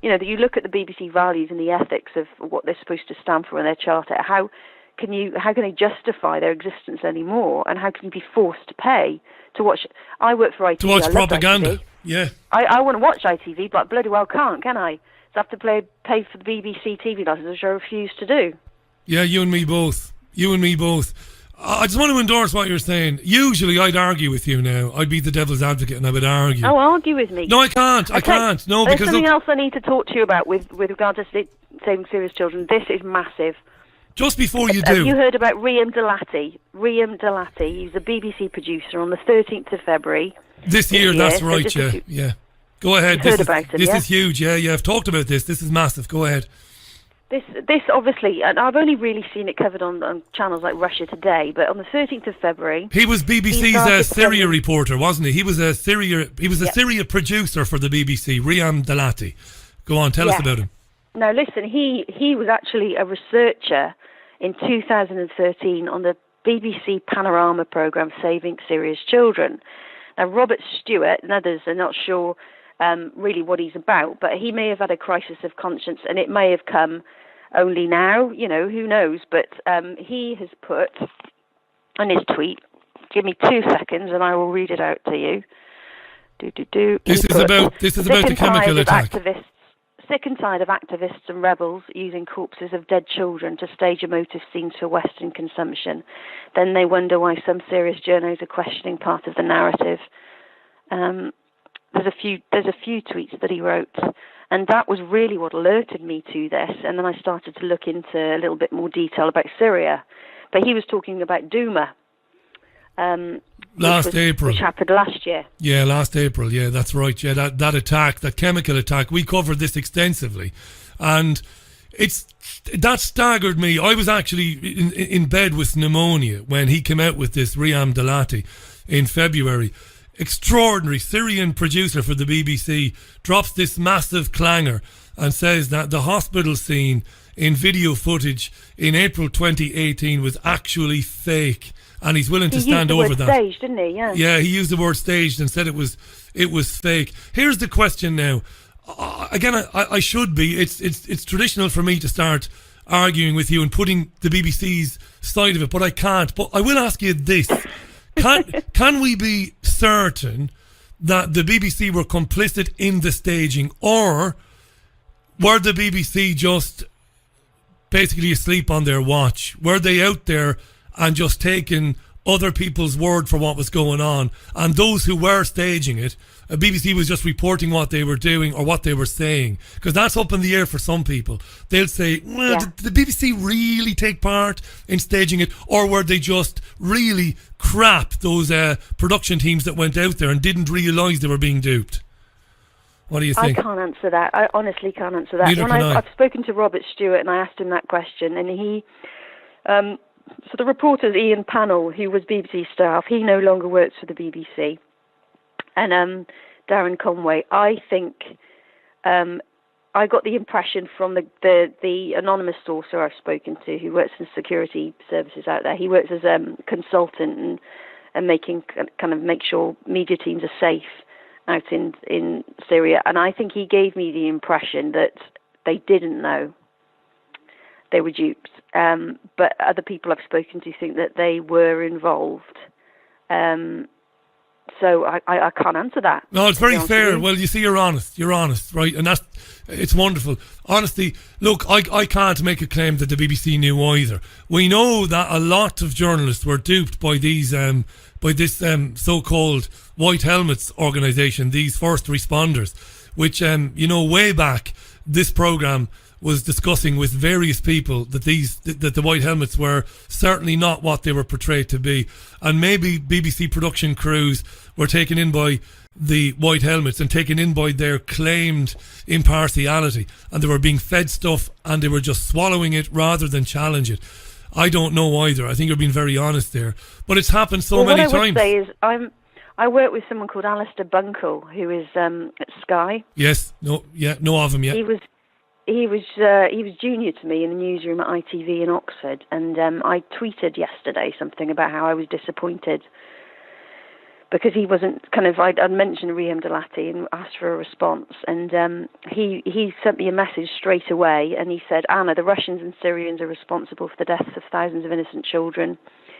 that you look at the BBC values and the ethics of what they're supposed to stand for in their charter. How can they justify their existence anymore? And how can you be forced to pay to watch? I work for ITV. To watch propaganda. Yeah. I want to watch ITV, but I bloody well can't, can I? So I have to pay for the BBC TV license, which I refuse to do. Yeah, you and me both. I just want to endorse what you're saying. Usually I'd argue with you now. I'd be the devil's advocate and I would argue. Oh, argue with me? No, I can't. I can't. No, there's because something else I need to talk to you about with regard to Saving Serious Children. This is massive. Just before you do. Have you heard about Riam Delati? Riam Delati, he's a BBC producer on the 13th of February. This year, that's right, yeah. Go ahead. You've heard about him, This is huge, yeah. I've talked about this. This is massive. Go ahead. This obviously, and I've only really seen it covered on channels like Russia Today, but on the 13th of February... He was BBC's Syria reporter, wasn't he? He was a Syria Syria producer for the BBC, Riam Delati. Go on, tell us about him. Now listen, he was actually a researcher in 2013 on the BBC Panorama programme Saving Serious Children. Now Robert Stewart and others are not sure really what he's about. But he may have had a crisis of conscience, and it may have come only now, who knows. But he has put on his tweet, give me 2 seconds and I will read it out to you. This is about the chemical attack. Sick and tired of activists and rebels using corpses of dead children to stage emotive scenes for Western consumption. Then they wonder why some serious journos are questioning part of the narrative. There's a few tweets that he wrote, and that was really what alerted me to this. And then I started to look into a little bit more detail about Syria. But he was talking about Duma. April. Which happened last year. Yeah, last April. Yeah, that's right. Yeah, that attack, that chemical attack, we covered this extensively. And that staggered me. I was actually in bed with pneumonia when he came out with this, Riham Dalati, in February. Extraordinary Syrian producer for the BBC drops this massive clanger and says that the hospital scene in video footage in April 2018 was actually fake. And he's willing to stand over that. He used the word staged, didn't he? Yeah. Yeah, he used the word staged and said it was fake. Here's the question now. Again, I should be. It's traditional for me to start arguing with you and putting the BBC's side of it, but I can't. But I will ask you this: Can we be certain that the BBC were complicit in the staging, or were the BBC just basically asleep on their watch? Were they out there and just taking other people's word for what was going on? And those who were staging it, BBC was just reporting what they were doing or what they were saying? Because that's up in the air for some people. They'll say, well, did the BBC really take part in staging it? Or were they just really crap, those production teams that went out there and didn't realise they were being duped? What do you think? I can't answer that. I honestly can't answer that. Neither can I. I've spoken to Robert Stewart and I asked him that question, and he... So the reporter, Ian Pannell, who was BBC staff, he no longer works for the BBC. And Darren Conway, I think I got the impression from the anonymous sourcer I've spoken to, who works in security services out there. He works as a consultant and make sure media teams are safe out in Syria. And I think he gave me the impression that they didn't know they were duped. But other people I've spoken to think that they were involved. So I can't answer that. No, it's very fair. Well, you see, you're honest, right? And it's wonderful. Honestly, look, I can't make a claim that the BBC knew either. We know that a lot of journalists were duped by these, by this so-called White Helmets organisation, these first responders, which, way back, this programme was discussing with various people that the White Helmets were certainly not what they were portrayed to be, and maybe BBC production crews were taken in by the White Helmets and taken in by their claimed impartiality, and they were being fed stuff and they were just swallowing it rather than challenge it. I don't know either. I think you're being very honest there, but it's happened so many times. What I would say is I work with someone called Alistair Bunkle, who is at Sky. Yes, know of him yet. He was junior to me in the newsroom at ITV in Oxford, and I tweeted yesterday something about how I was disappointed because he wasn't I'd mentioned Riham Dalati and asked for a response, and he sent me a message straight away, and he said, Anna, the Russians and Syrians are responsible for the deaths of thousands of innocent children.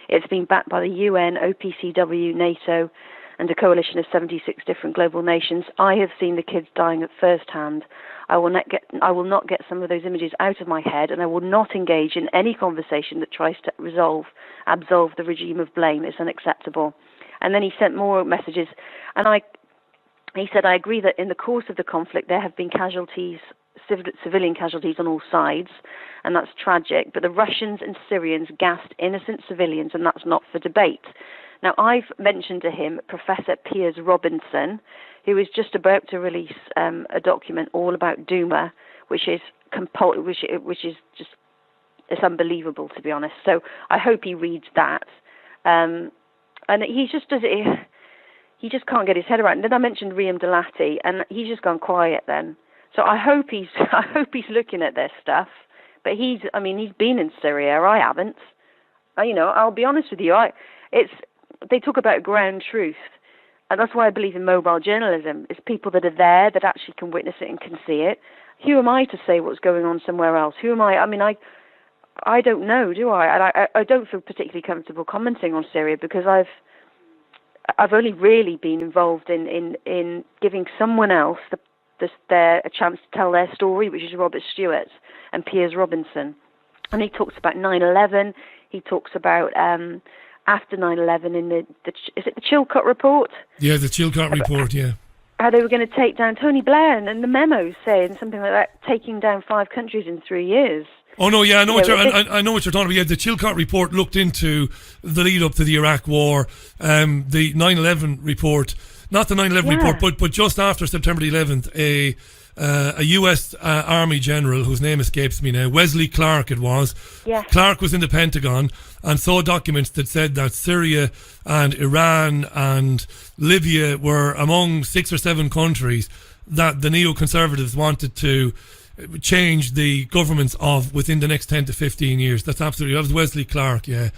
It's been backed by the UN, OPCW, NATO, and a coalition of 76 different global nations. I have seen the kids dying at first hand. I will not get some of those images out of my head, and I will not engage in any conversation that tries to absolve the regime of blame. It's unacceptable. And then he sent more messages, and he said, I agree that in the course of the conflict there have been casualties, civilian casualties on all sides, and that's tragic, but the Russians and Syrians gassed innocent civilians, and that's not for debate. Now, I've mentioned to him Professor Piers Robinson, who is just about to release a document all about Duma, which is just it's unbelievable, to be honest. So I hope he reads that. And he just does it. He just can't get his head around it. And then I mentioned Riham Dalati, and he's just gone quiet then. So I hope he's looking at this stuff. But he's been in Syria. I haven't. I'll be honest with you. They talk about ground truth. And that's why I believe in mobile journalism. It's people that are there that actually can witness it and can see it. Who am I to say what's going on somewhere else? Who am I? I mean, I don't know, do I? And I don't feel particularly comfortable commenting on Syria because I've only really been involved in giving someone else a chance to tell their story, which is Robert Stewart and Piers Robinson. And he talks about 9/11. He talks about after 9/11 in is it the Chilcot Report? Yeah, the Chilcot Report, yeah. How they were going to take down Tony Blair, and the memos saying something like that, taking down 5 countries in 3 years. Oh no, yeah, I know what you're talking about. Yeah, the Chilcot Report looked into the lead up to the Iraq War. The 9/11 report, not the 9/11 report, but just after September the 11th, a U.S. Army general whose name escapes me now, Wesley Clark it was. Yeah. Clark was in the Pentagon and saw documents that said that Syria and Iran and Libya were among 6 or 7 countries that the neoconservatives wanted to change the governments of within the next 10 to 15 years. That was Wesley Clark, yeah.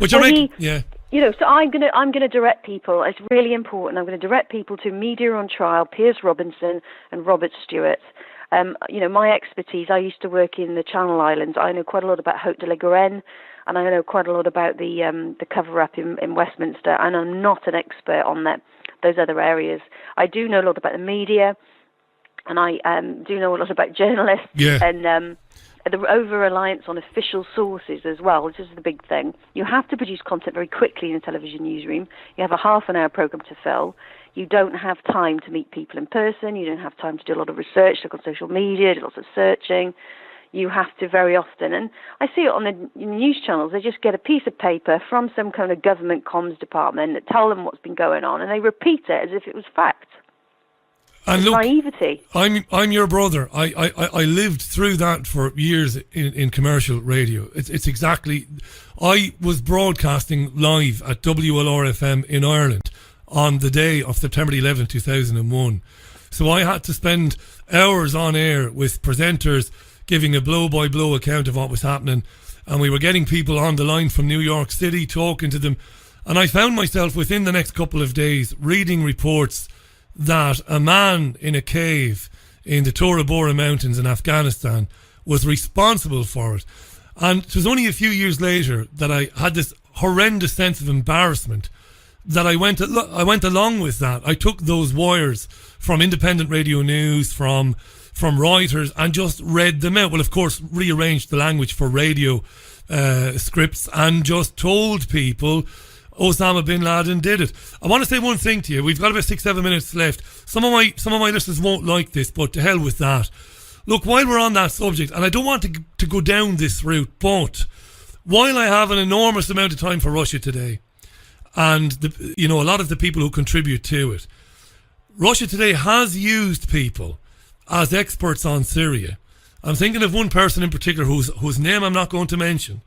But you're right, yeah. You know, so I'm gonna direct people. It's really important. I'm going to direct people to Media on Trial, Piers Robinson, and Robert Stewart. You know, my expertise. I used to work in the Channel Islands. I know quite a lot about Haute de la Garenne, and I know quite a lot about the cover-up in Westminster. And I'm not an expert on those other areas. I do know a lot about the media, and I do know a lot about journalists. Yeah. And the over-reliance on official sources as well, which is the big thing. You have to produce content very quickly in a television newsroom. You have a half-an-hour programme to fill. You don't have time to meet people in person. You don't have time to do a lot of research, look on social media, do lots of searching. You have to very often. And I see it on the news channels. They just get a piece of paper from some kind of government comms department that tell them what's been going on, and they repeat it as if it was fact. And look, naivety. I'm your brother. I lived through that for years in commercial radio. It's exactly. I was broadcasting live at WLR-FM in Ireland on the day of September 11, 2001. So I had to spend hours on air with presenters giving a blow-by-blow account of what was happening, and we were getting people on the line from New York City, talking to them, and I found myself within the next couple of days reading reports that a man in a cave in the Tora Bora Mountains in Afghanistan was responsible for it. And it was only a few years later that I had this horrendous sense of embarrassment that I went along with that. I took those wires from independent radio news, from Reuters, and just read them out. Well, of course, rearranged the language for radio scripts and just told people Osama bin Laden did it. I want to say one thing to you. We've got about 6-7 minutes left. Some of my listeners won't like this, but to hell with that. Look, while we're on that subject, and I don't want to go down this route, but while I have an enormous amount of time for Russia today, and a lot of the people who contribute to it, Russia today has used people as experts on Syria. I'm thinking of one person in particular whose name I'm not going to mention,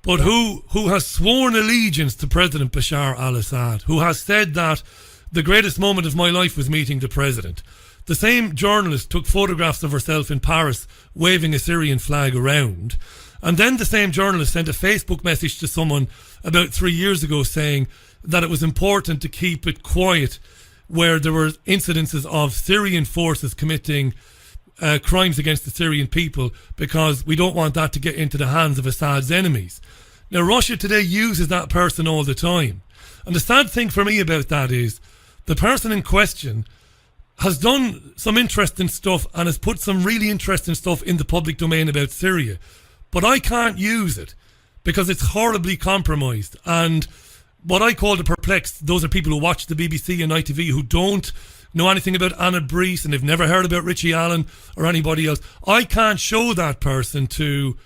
but who has sworn allegiance to President Bashar al-Assad, who has said that the greatest moment of my life was meeting the president. The same journalist took photographs of herself in Paris waving a Syrian flag around. And then the same journalist sent a Facebook message to someone about 3 years ago saying that it was important to keep it quiet where there were incidences of Syrian forces committing crimes against the Syrian people because we don't want that to get into the hands of Assad's enemies. Now, Russia today uses that person all the time. And the sad thing for me about that is the person in question has done some interesting stuff and has put some really interesting stuff in the public domain about Syria. But I can't use it because it's horribly compromised. And what I call the perplexed, those are people who watch the BBC and ITV who don't know anything about Anna Brees and they've never heard about Richie Allen or anybody else. I can't show that person to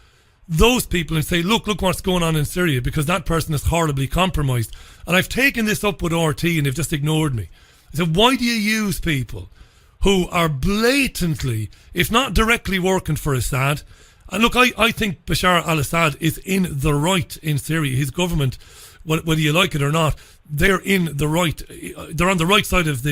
those people and say, look what's going on in Syria, because that person is horribly compromised. And I've taken this up with RT and they've just ignored me. I said, why do you use people who are blatantly, if not directly working for Assad? And look, I think Bashar al-Assad is in the right in Syria. His government, whether you like it or not, they're in the right. They're on the right side of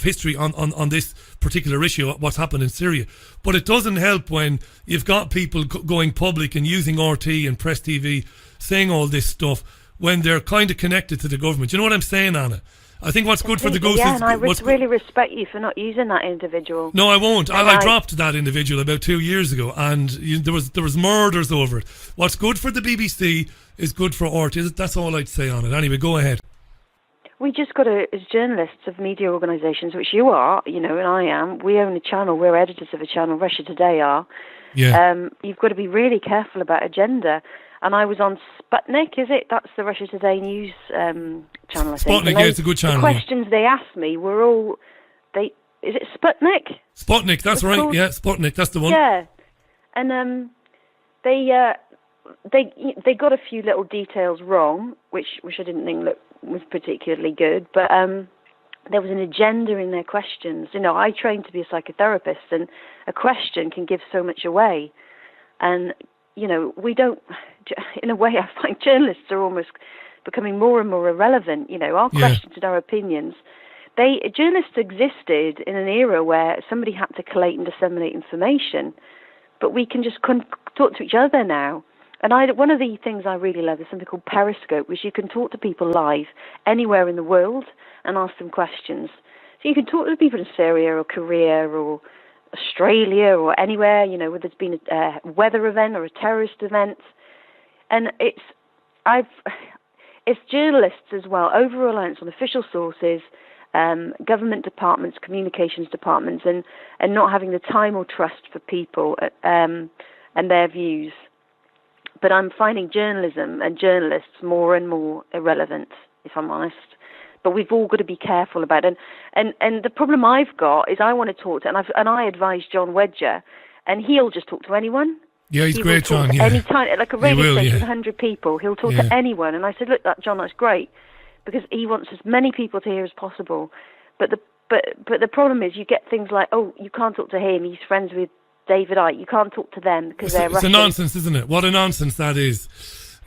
history on this particular issue, what's happened in Syria. But it doesn't help when you've got people going public and using RT and Press TV saying all this stuff when they're kind of connected to the government. You know what I'm saying, Anna? I think what's good for the goose is... Yeah, and I really respect you for not using that individual. No, I won't. I dropped that individual about 2 years ago, and there was murders over it. What's good for the BBC is good for RT. That's all I'd say on it. Anyway, go ahead. We just got to, as journalists of media organisations, which you are, and I am, we own a channel, we're editors of a channel, Russia Today are. Yeah. You've got to be really careful about agenda. And I was on Sputnik, is it? That's the Russia Today news channel, I think. Sputnik, yeah, it's a good channel. The questions they asked me were all, is it Sputnik? Sputnik, that's right, called? Yeah, Sputnik, that's the one. Yeah. And they got a few little details wrong, which I didn't think was particularly good, but there was an agenda in their questions. I trained to be a psychotherapist, and a question can give so much away. And, we don't, in a way, I find journalists are almost becoming more and more irrelevant. Our questions and our opinions. Journalists existed in an era where somebody had to collate and disseminate information, but we can just talk to each other now. And one of the things I really love is something called Periscope, which you can talk to people live anywhere in the world and ask them questions. So you can talk to people in Syria or Korea or Australia or anywhere, where there's been a weather event or a terrorist event. And it's journalists as well, over-reliance on official sources, government departments, communications departments, and not having the time or trust for people and their views. But I'm finding journalism and journalists more and more irrelevant, if I'm honest. But we've all got to be careful about it. And the problem I've got is I want to talk to, and I advise John Wedger, and he'll just talk to anyone. Yeah, he's great, John. Yeah. Any time, like a radio station with 100 people, he'll talk to anyone. And I said, look, John, that's great, because he wants as many people to hear as possible. But the problem is, you get things like, oh, you can't talk to him. He's friends with David Icke. You can't talk to them because they're Russian. It's a nonsense, isn't it? What a nonsense that is.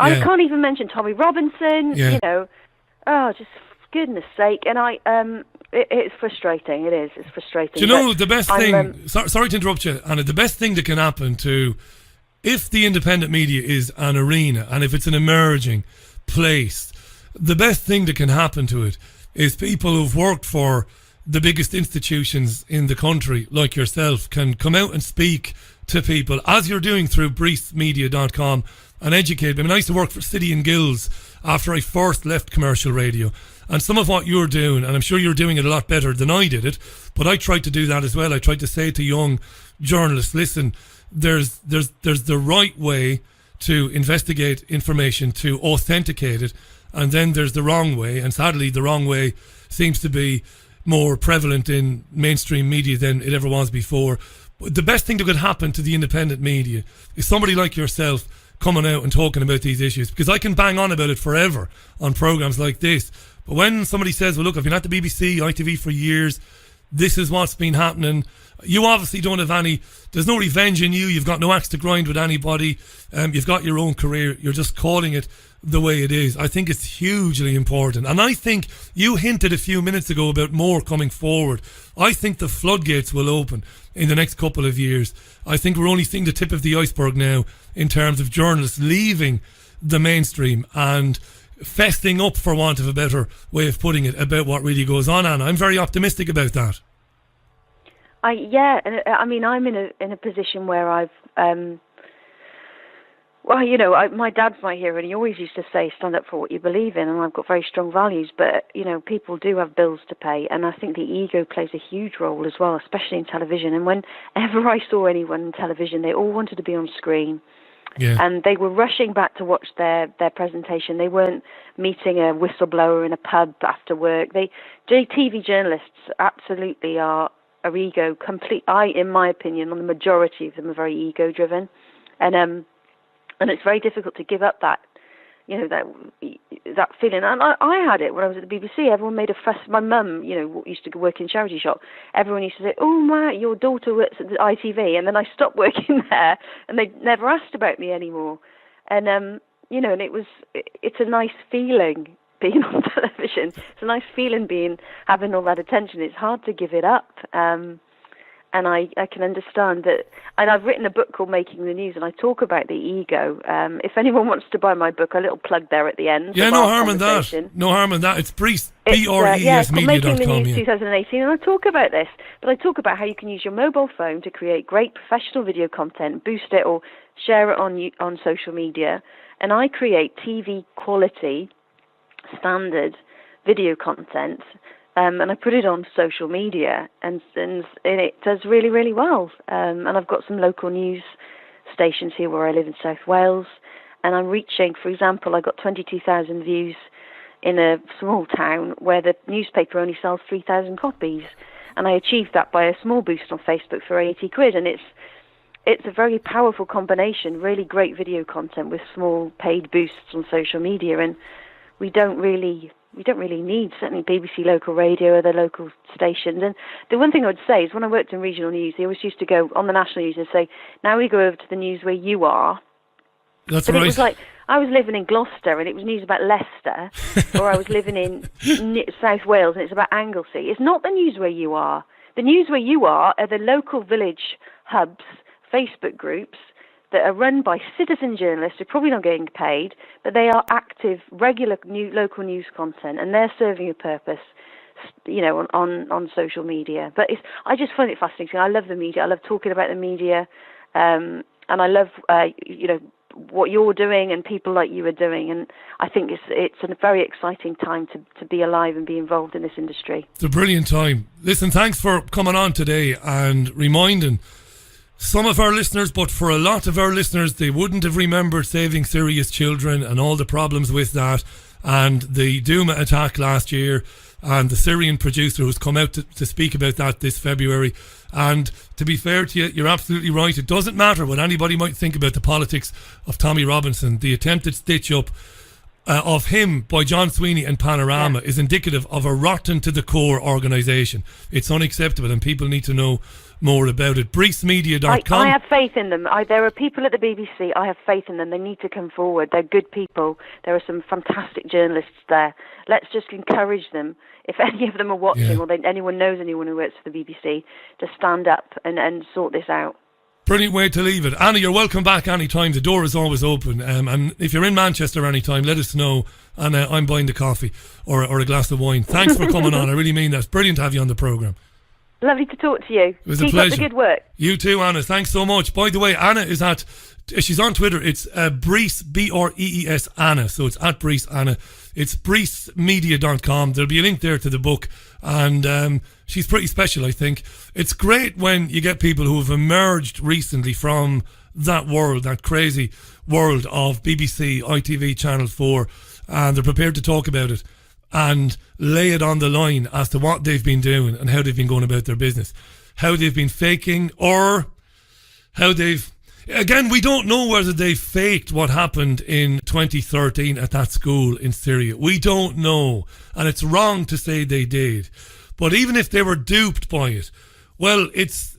I can't even mention Tommy Robinson. Yeah. Just goodness sake. And it's frustrating. It is. It's frustrating. Do you know the best thing? Sorry to interrupt you, Anna. The best thing that can happen if the independent media is an arena and if it's an emerging place, the best thing that can happen to it is people who've worked for the biggest institutions in the country, like yourself, can come out and speak to people, as you're doing through briefmedia.com, and educate them. I used to work for City and Guilds after I first left commercial radio. And some of what you're doing, and I'm sure you're doing it a lot better than I did it, but I tried to do that as well. I tried to say to young journalists, listen, there's the right way to investigate information, to authenticate it, and then there's the wrong way. And sadly, the wrong way seems to be more prevalent in mainstream media than it ever was before. But the best thing that could happen to the independent media is somebody like yourself coming out and talking about these issues, because I can bang on about it forever on programs like this. But when somebody says, well, look, I've been at the BBC, ITV for years, this is what's been happening. You obviously don't have there's no revenge in you. You've got no axe to grind with anybody. You've got your own career. You're just calling it the way it is. I think it's hugely important. And I think you hinted a few minutes ago about more coming forward. I think the floodgates will open in the next couple of years. I think we're only seeing the tip of the iceberg now in terms of journalists leaving the mainstream and festing up, for want of a better way of putting it, about what really goes on. And I'm very optimistic about that. I'm in a position where I've my dad's my hero, and he always used to say, stand up for what you believe in, and I've got very strong values, but people do have bills to pay, and I think the ego plays a huge role as well, especially in television. And whenever I saw anyone in television, they all wanted to be on screen. Yeah. And they were rushing back to watch their presentation. They weren't meeting a whistleblower in a pub after work. TV journalists absolutely are ego complete. In my opinion, on the majority of them are very ego driven, and it's very difficult to give up that feeling. And I had it when I was at the BBC. Everyone made a fuss. My mum, used to work in a charity shop. Everyone used to say, "Oh, my, your daughter works at the ITV," and then I stopped working there, and they never asked about me anymore. And and it's a nice feeling being on television. It's a nice feeling having all that attention. It's hard to give it up. And And I can understand that. And I've written a book called Making the News, and I talk about the ego. If anyone wants to buy my book, a little plug there at the end. Yeah, no harm in that. No harm in that. It's Brees, BRESmedia.com. Making the News 2018, and I talk about this. But I talk about how you can use your mobile phone to create great professional video content, boost it or share it on social media. And I create TV quality, standard video content. And I put it on social media, and it does really, really well. And I've got some local news stations here where I live in South Wales, and I'm reaching, for example, I got 22,000 views in a small town where the newspaper only sells 3,000 copies, and I achieved that by a small boost on Facebook for 80 quid, and it's a very powerful combination, really great video content with small paid boosts on social media, and we don't really need, certainly BBC local radio or the local stations. And the one thing I would say is when I worked in regional news, they always used to go on the national news and say, now we go over to the news where you are. That's but right. It was like, I was living in Gloucester and it was news about Leicester, or I was living in South Wales and it's about Anglesey. It's not the news where you are. The news where you are the local village hubs, Facebook groups, that are run by citizen journalists who are probably not getting paid, but they are active, regular local news content, and they're serving a purpose, on social media. But I just find it fascinating. I love the media. I love talking about the media, and I love, what you're doing and people like you are doing. And I think it's a very exciting time to be alive and be involved in this industry. It's a brilliant time. Listen, thanks for coming on today and reminding some of our listeners, but for a lot of our listeners, they wouldn't have remembered saving Syria's children and all the problems with that, and the Douma attack last year, and the Syrian producer who's come out to speak about that this February. And to be fair to you, you're absolutely right. It doesn't matter what anybody might think about the politics of Tommy Robinson. The attempted stitch-up of him by John Sweeney and Panorama is indicative of a rotten to the core organisation. It's unacceptable, and people need to know more about it. BreesMedia.com. I have faith in them. There are people at the BBC. I have faith in them. They need to come forward. They're good people. There are some fantastic journalists there. Let's just encourage them. If any of them are watching, or anyone knows anyone who works for the BBC, to stand up and sort this out. Brilliant way to leave it. Anna, you're welcome back anytime. The door is always open. And if you're in Manchester anytime, let us know. And I'm buying the coffee or a glass of wine. Thanks for coming on. I really mean that. It's brilliant to have you on the programme. Lovely to talk to you. It was a pleasure. Keep up the good work. You too, Anna. Thanks so much. By the way, Anna is she's on Twitter. It's Brees, BREES Anna. So it's at Brees Anna. It's BreesMedia.com. There'll be a link there to the book. And she's pretty special, I think. It's great when you get people who have emerged recently from that world, that crazy world of BBC, ITV, Channel 4, and they're prepared to talk about it and lay it on the line as to what they've been doing and how they've been going about their business, how they've been faking, or how they've... Again, we don't know whether they faked what happened in 2013 at that school in Syria. We don't know. And it's wrong to say they did. But even if they were duped by it, well,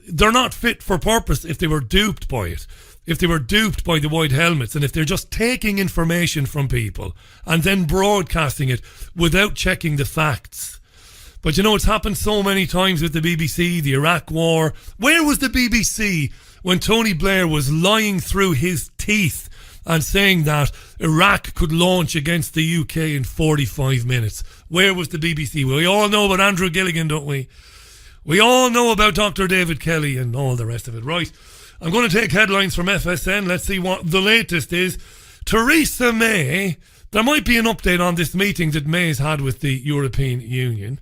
they're not fit for purpose if they were duped by it. If they were duped by the white helmets, and if they're just taking information from people and then broadcasting it without checking the facts. But it's happened so many times with the BBC, the Iraq War. Where was the BBC when Tony Blair was lying through his teeth and saying that Iraq could launch against the UK in 45 minutes? Where was the BBC? We all know about Andrew Gilligan, don't we? We all know about Dr. David Kelly and all the rest of it. Right, I'm going to take headlines from FSN. Let's see what the latest is. Theresa May, there might be an update on this meeting that May's had with the European Union.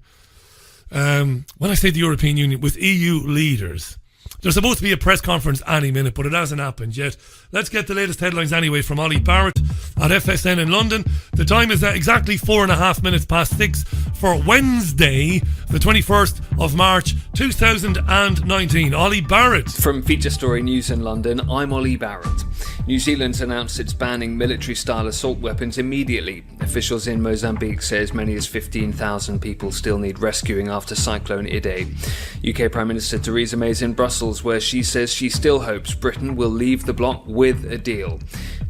When I say the European Union, with EU leaders. There's supposed to be a press conference any minute, but it hasn't happened yet. Let's get the latest headlines anyway from Ollie Barrett at FSN in London. The time is exactly 4.5 minutes past 6 for Wednesday, the 21st of March 2019. Ollie Barrett. From Feature Story News in London, I'm Ollie Barrett. New Zealand's announced it's banning military-style assault weapons immediately. Officials in Mozambique say as many as 15,000 people still need rescuing after Cyclone Idai. UK Prime Minister Theresa May is in Brussels, where she says she still hopes Britain will leave the bloc with a deal.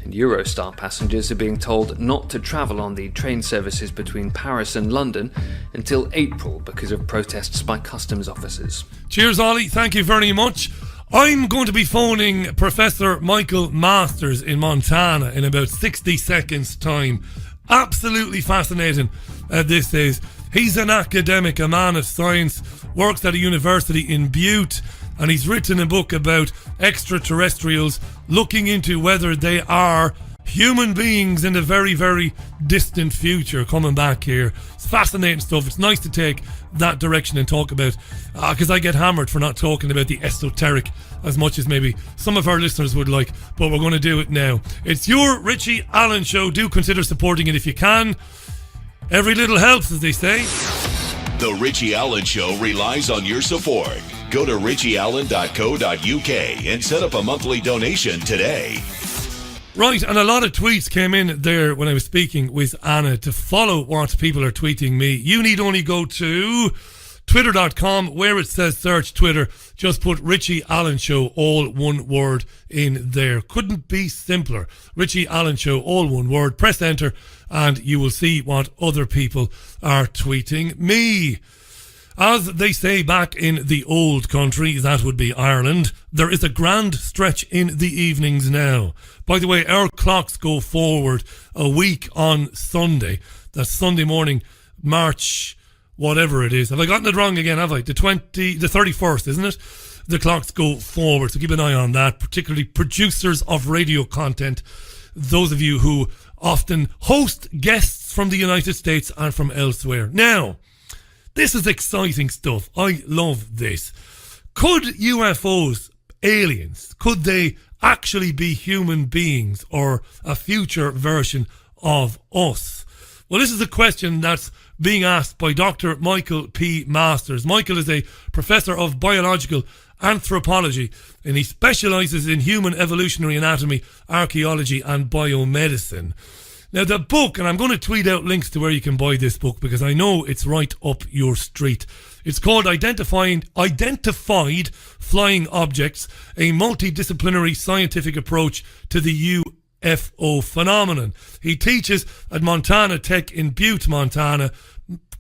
And Eurostar passengers are being told not to travel on the train services between Paris and London until April because of protests by customs officers. Cheers, Ollie. Thank you very much. I'm going to be phoning Professor Michael Masters in Montana in about 60 seconds' time. Absolutely fascinating, this is. He's an academic, a man of science, works at a university in Butte, and he's written a book about extraterrestrials, looking into whether they are human beings in the very, very distant future coming back here. It's fascinating stuff. It's nice to take that direction and talk about, because I get hammered for not talking about the esoteric as much as maybe some of our listeners would like, but we're going to do it now. It's your Richie Allen Show. Do consider supporting it if you can. Every little helps, as they say. The Richie Allen Show relies on your support. Go to richieallen.co.uk and set up a monthly donation today. Right, and a lot of tweets came in there when I was speaking with Anna. To follow what people are tweeting me, you need only go to twitter.com, where it says search Twitter. Just put Richie Allen Show, all one word, in there. Couldn't be simpler. Richie Allen Show, all one word. Press enter and you will see what other people are tweeting me. As they say back in the old country, that would be Ireland, there is a grand stretch in the evenings now. By the way, our clocks go forward a week on Sunday. That's Sunday morning, March, whatever it is. Have I gotten it wrong again, have I? The 31st, isn't it? The clocks go forward, so keep an eye on that, particularly producers of radio content, those of you who often host guests from the United States and from elsewhere. Now, this is exciting stuff. I love this. Could UFOs, aliens, could they actually be human beings or a future version of us? Well, this is a question that's being asked by Dr. Michael P. Masters. Michael is a professor of biological anthropology, and he specialises in human evolutionary anatomy, archaeology and biomedicine. Now, the book, and I'm going to tweet out links to where you can buy this book because I know it's right up your street. It's called Identified Flying Objects, a multidisciplinary scientific approach to the UFO phenomenon. He teaches at Montana Tech in Butte, Montana.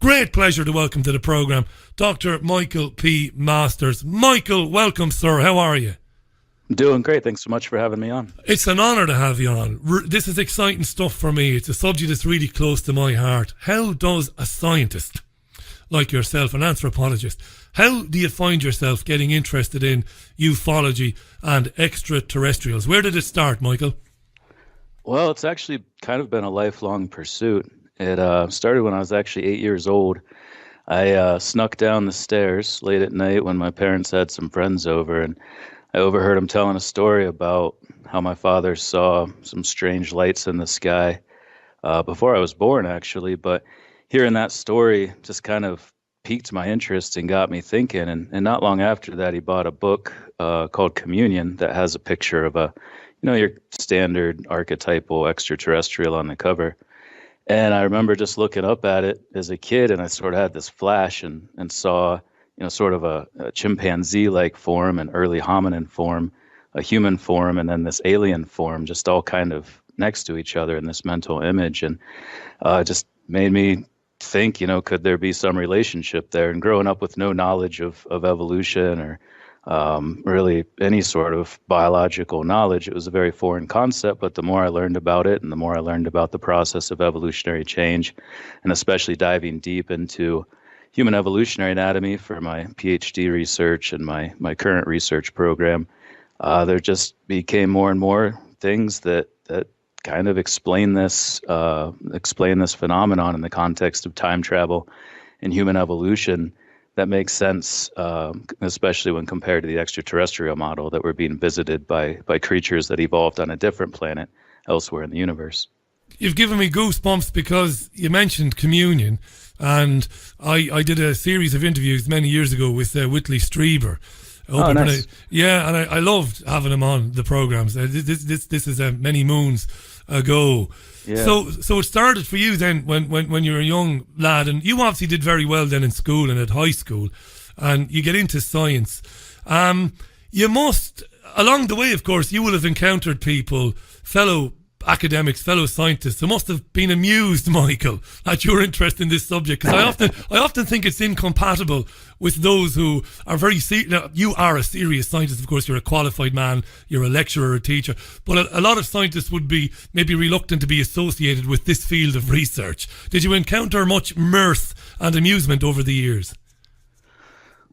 Great pleasure to welcome to the programme Dr. Michael P. Masters. Michael, welcome, sir. How are you? I'm doing great. Thanks so much for having me on. It's an honour to have you on. This is exciting stuff for me. It's a subject that's really close to my heart. How does a scientist like yourself, an anthropologist, how do you find yourself getting interested in ufology and extraterrestrials? Where did it start, Michael? Well, it's actually kind of been a lifelong pursuit. It started when I was actually 8 years old. I snuck down the stairs late at night when my parents had some friends over, and I overheard them telling a story about how my father saw some strange lights in the sky before I was born, actually. But hearing that story just kind of piqued my interest and got me thinking. And not long after that, he bought a book called Communion that has a picture of your standard archetypal extraterrestrial on the cover. And I remember just looking up at it as a kid, and I sort of had this flash and saw, sort of a chimpanzee-like form, an early hominin form, a human form, and then this alien form, just all kind of next to each other in this mental image. And just made me think, could there be some relationship there? And growing up with no knowledge of evolution or really any sort of biological knowledge, it was a very foreign concept. But the more I learned about it and the more I learned about the process of evolutionary change, and especially diving deep into human evolutionary anatomy for my PhD research and my current research program, there just became more and more things that kind of explain this phenomenon in the context of time travel and human evolution that makes sense, especially when compared to the extraterrestrial model that we're being visited by creatures that evolved on a different planet elsewhere in the universe. You've given me goosebumps because you mentioned Communion, and I did a series of interviews many years ago with Whitley Strieber. Oh, nice. And I loved having him on the programs. This is many moons ago. Yeah. So it started for you then when you were a young lad, and you obviously did very well then in school and at high school, and you get into science. You must, along the way, of course, you will have encountered people, fellow academics, fellow scientists, who must have been amused, Michael, at your interest in this subject, because I often think it's incompatible with those who are very serious. Now, you are a serious scientist, of course. You're a qualified man. You're a lecturer, a teacher. But a lot of scientists would be maybe reluctant to be associated with this field of research. Did you encounter much mirth and amusement over the years?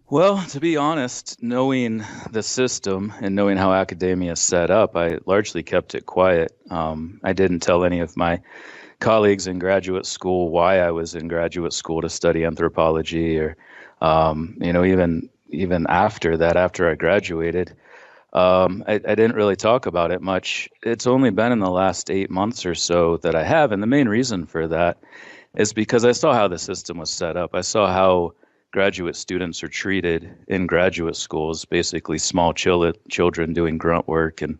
Well, to be honest, knowing the system and knowing how academia is set up, I largely kept it quiet. I didn't tell any of my colleagues in graduate school why I was in graduate school to study anthropology, or even after that, after I graduated, I didn't really talk about it much. It's only been in the last 8 months or so that I have, and the main reason for that is because I saw how the system was set up. I saw how graduate students are treated in graduate schools, basically small children doing grunt work and,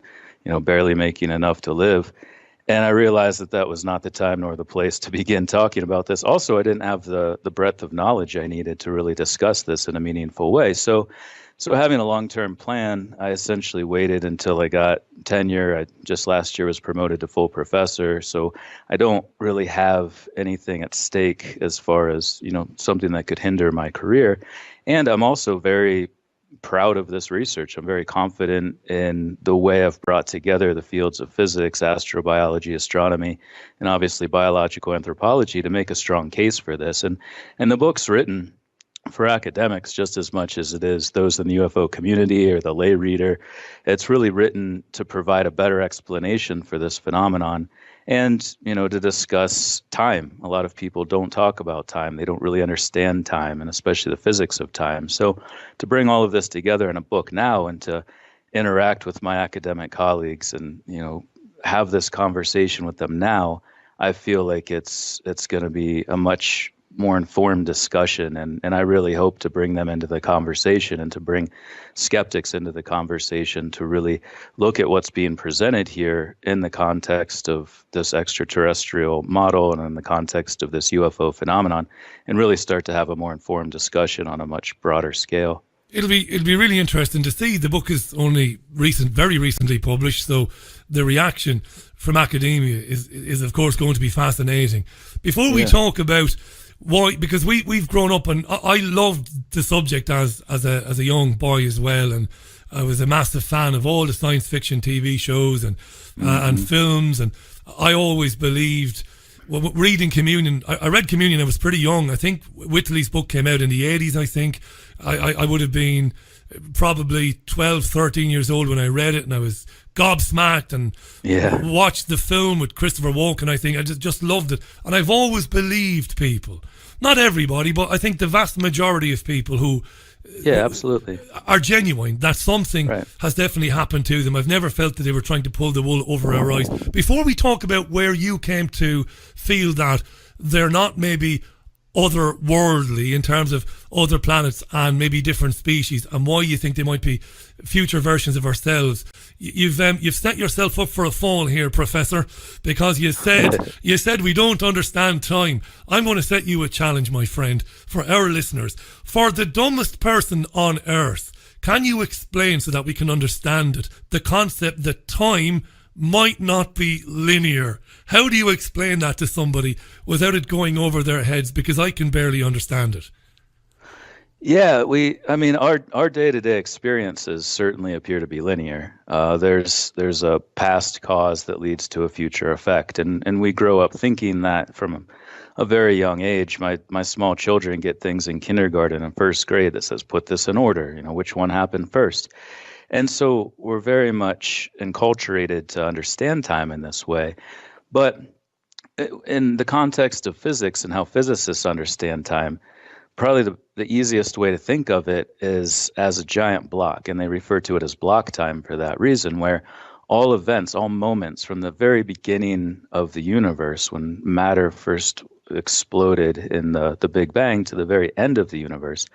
barely making enough to live. And I realized that that was not the time nor the place to begin talking about this. Also, I didn't have the breadth of knowledge I needed to really discuss this in a meaningful way. So having a long-term plan, I essentially waited until I got tenure. I just last year was promoted to full professor. So I don't really have anything at stake as far as, something that could hinder my career. And I'm also very proud of this research. I'm very confident in the way I've brought together the fields of physics, astrobiology, astronomy, and obviously biological anthropology to make a strong case for this. And the book's written for academics just as much as it is those in the UFO community or the lay reader. It's really written to provide a better explanation for this phenomenon and, to discuss time. A lot of people don't talk about time. They don't really understand time, and especially the physics of time. So to bring all of this together in a book now and to interact with my academic colleagues and, have this conversation with them now, I feel like it's going to be a much more informed discussion, and I really hope to bring them into the conversation and to bring skeptics into the conversation to really look at what's being presented here in the context of this extraterrestrial model and in the context of this UFO phenomenon, and really start to have a more informed discussion on a much broader scale. It'll be really interesting to see. The book is only very recently published, so the reaction from academia is of course going to be fascinating. Before we talk about why, because we've grown up, and I loved the subject as a young boy as well, and I was a massive fan of all the science fiction TV shows and films, and I always believed. Well, reading Communion, I read Communion. I was pretty young. I think Whitley's book came out in the 80s. I think I would have been probably 12, 13 years old when I read it, and I was gobsmacked and watched the film with Christopher Walken. I think I just loved it, and I've always believed people, not everybody, but I think the vast majority of people who absolutely are genuine, that something has definitely happened to them. I've never felt that they were trying to pull the wool over our eyes. Before we talk about where you came to feel that they're not maybe otherworldly in terms of other planets and maybe different species, and why you think they might be future versions of ourselves, you've set yourself up for a fall here, Professor, because you said we don't understand time. I'm going to set you a challenge, my friend, for our listeners. For the dumbest person on earth, can you explain, so that we can understand it, the concept that time might not be linear? How do you explain that to somebody without it going over their heads? Because I can barely understand it. Yeah, our day-to-day experiences certainly appear to be linear. There's a past cause that leads to a future effect, and we grow up thinking that from a very young age. My small children get things in kindergarten and first grade that says, put this in order, which one happened first. And so we're very much enculturated to understand time in this way. But in the context of physics and how physicists understand time, probably the easiest way to think of it is as a giant block, and they refer to it as block time for that reason, where all events, all moments from the very beginning of the universe, when matter first exploded in the Big Bang, to the very end of the universe,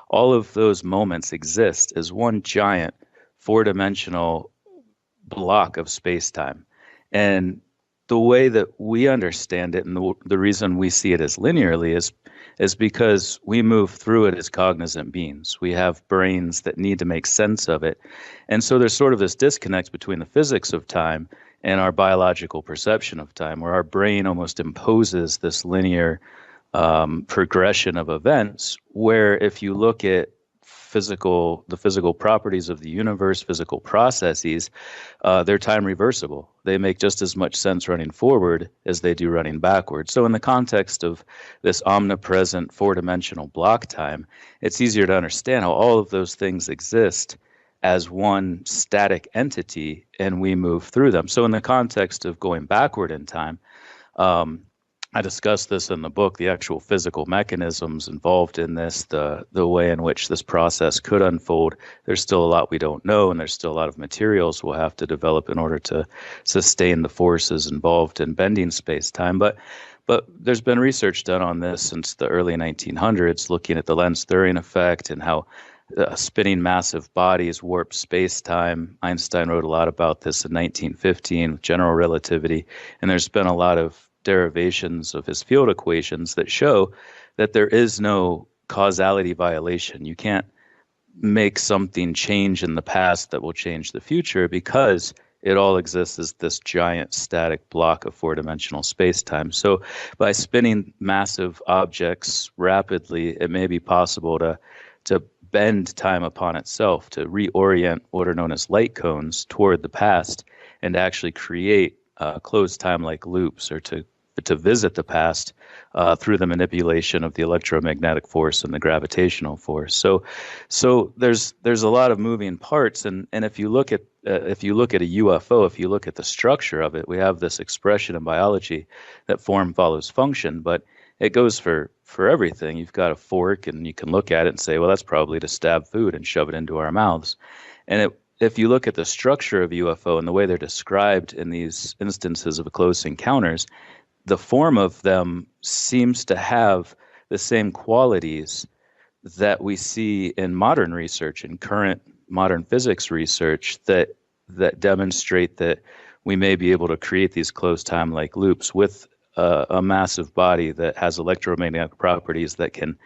all of those moments exist as one giant four-dimensional block of space-time. And the way that we understand it, and the reason we see it as linearly, is because we move through it as cognizant beings. We have brains that need to make sense of it. And so there's sort of this disconnect between the physics of time in our biological perception of time, where our brain almost imposes this linear progression of events, where if you look at the physical properties of the universe, physical processes, they're time reversible. They make just as much sense running forward as they do running backwards. So in the context of this omnipresent four-dimensional block time, it's easier to understand how all of those things exist as one static entity, and we move through them. So in the context of going backward in time, I discussed this in the book, the actual physical mechanisms involved in this, the way in which this process could unfold. There's still a lot we don't know, and there's still a lot of materials we'll have to develop in order to sustain the forces involved in bending space-time. But there's been research done on this since the early 1900s, looking at the Lenz-Thurring effect and how spinning massive bodies warp space-time. Einstein wrote a lot about this in 1915 with general relativity, and there's been a lot of derivations of his field equations that show that there is no causality violation. You can't make something change in the past that will change the future, because it all exists as this giant static block of four-dimensional space-time. So by spinning massive objects rapidly, it may be possible to bend time upon itself, to reorient what are known as light cones toward the past, and actually create closed time-like loops, or to visit the past through the manipulation of the electromagnetic force and the gravitational force. So there's a lot of moving parts, and if you look at a UFO, if you look at the structure of it, we have this expression in biology that form follows function, but it goes for everything. You've got a fork, and you can look at it and say, well, that's probably to stab food and shove it into our mouths. And if you look at the structure of UFO and the way they're described in these instances of close encounters, the form of them seems to have the same qualities that we see in modern research, in current modern physics research, that demonstrate that we may be able to create these closed time-like loops with a massive body that has electromagnetic properties that can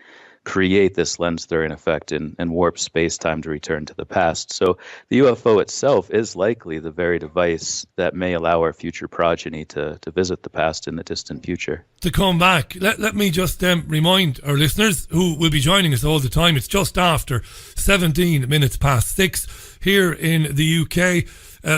create this Lenz-Thurring effect and warp space-time to return to the past. So the UFO itself is likely the very device that may allow our future progeny to visit the past in the distant future. To come back, let me just remind our listeners who will be joining us all the time, it's just after 17 minutes past 6 here in the UK.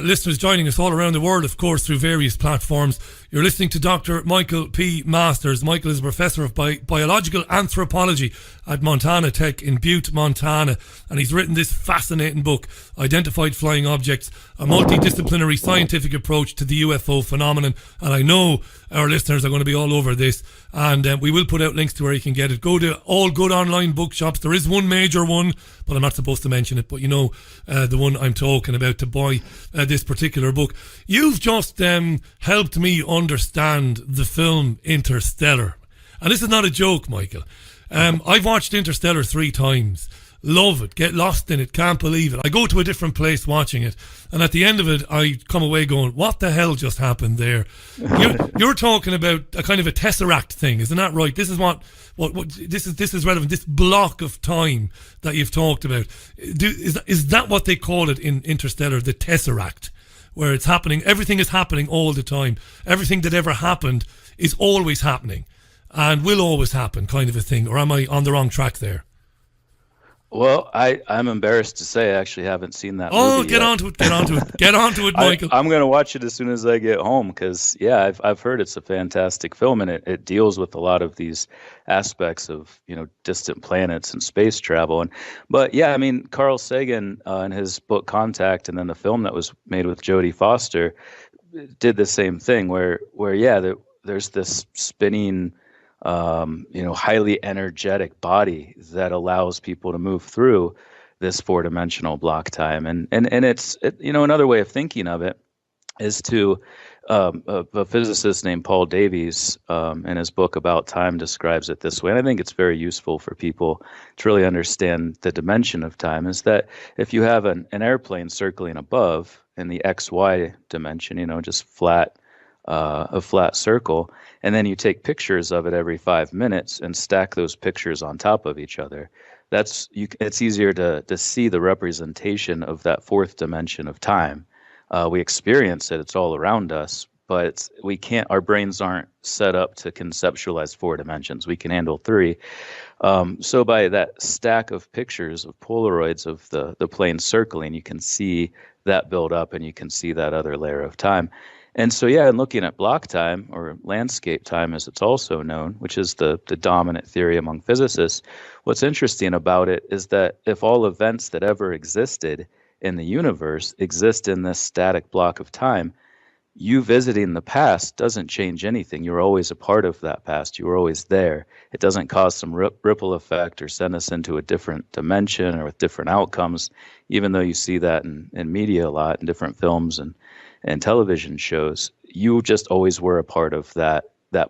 Listeners joining us all around the world, of course, through various platforms. You're listening to Dr. Michael P. Masters. Michael is a professor of biological anthropology at Montana Tech in Butte, Montana, and he's written this fascinating book, Identified Flying Objects, a multidisciplinary scientific approach to the UFO phenomenon. And I know our listeners are going to be all over this, and we will put out links to where you can get it. Go to all good online bookshops. There is one major one, but I'm not supposed to mention it, but you know the one I'm talking about, to buy this particular book. You've just helped me understand the film Interstellar, and this is not a joke, Michael. I've watched Interstellar 3 times. Love it, get lost in it, can't believe it. I go to a different place watching it, and at the end of it I come away going, what the hell just happened there? You're talking about a kind of a tesseract thing, isn't that right? This is what this is relevant, this block of time that you've talked about. Is that what they call it in Interstellar, the tesseract, where it's happening, everything is happening all the time, everything that ever happened is always happening and will always happen, kind of a thing? Or am I on the wrong track there? Well, I'm embarrassed to say I actually haven't seen that movie yet. Get onto it, Michael. I'm going to watch it as soon as I get home, because, yeah, I've heard it's a fantastic film, and it deals with a lot of these aspects of, distant planets and space travel. But yeah, I mean, Carl Sagan in his book Contact, and then the film that was made with Jodie Foster, did the same thing, where there's this spinning, highly energetic body that allows people to move through this four-dimensional block time. And it's another way of thinking of it is to a physicist named Paul Davies in his book About Time describes it this way. And I think it's very useful for people to really understand the dimension of time, is that if you have an airplane circling above in the XY dimension, just a flat circle, and then you take pictures of it every 5 minutes and stack those pictures on top of each other. It's easier to see the representation of that fourth dimension of time We experience it; it's all around us. But we can't. Our brains aren't set up to conceptualize 4 dimensions. We can handle 3. So by that stack of pictures of Polaroids of the plane circling, you can see that build up, and you can see that other layer of time. And so, yeah, and looking at block time, or landscape time as it's also known, which is the dominant theory among physicists, what's interesting about it is that if all events that ever existed in the universe exist in this static block of time, you visiting the past doesn't change anything. You're always a part of that past. You were always there. It doesn't cause some ripple effect or send us into a different dimension or with different outcomes, even though you see that in media a lot, in different films and television shows. You just always were a part of that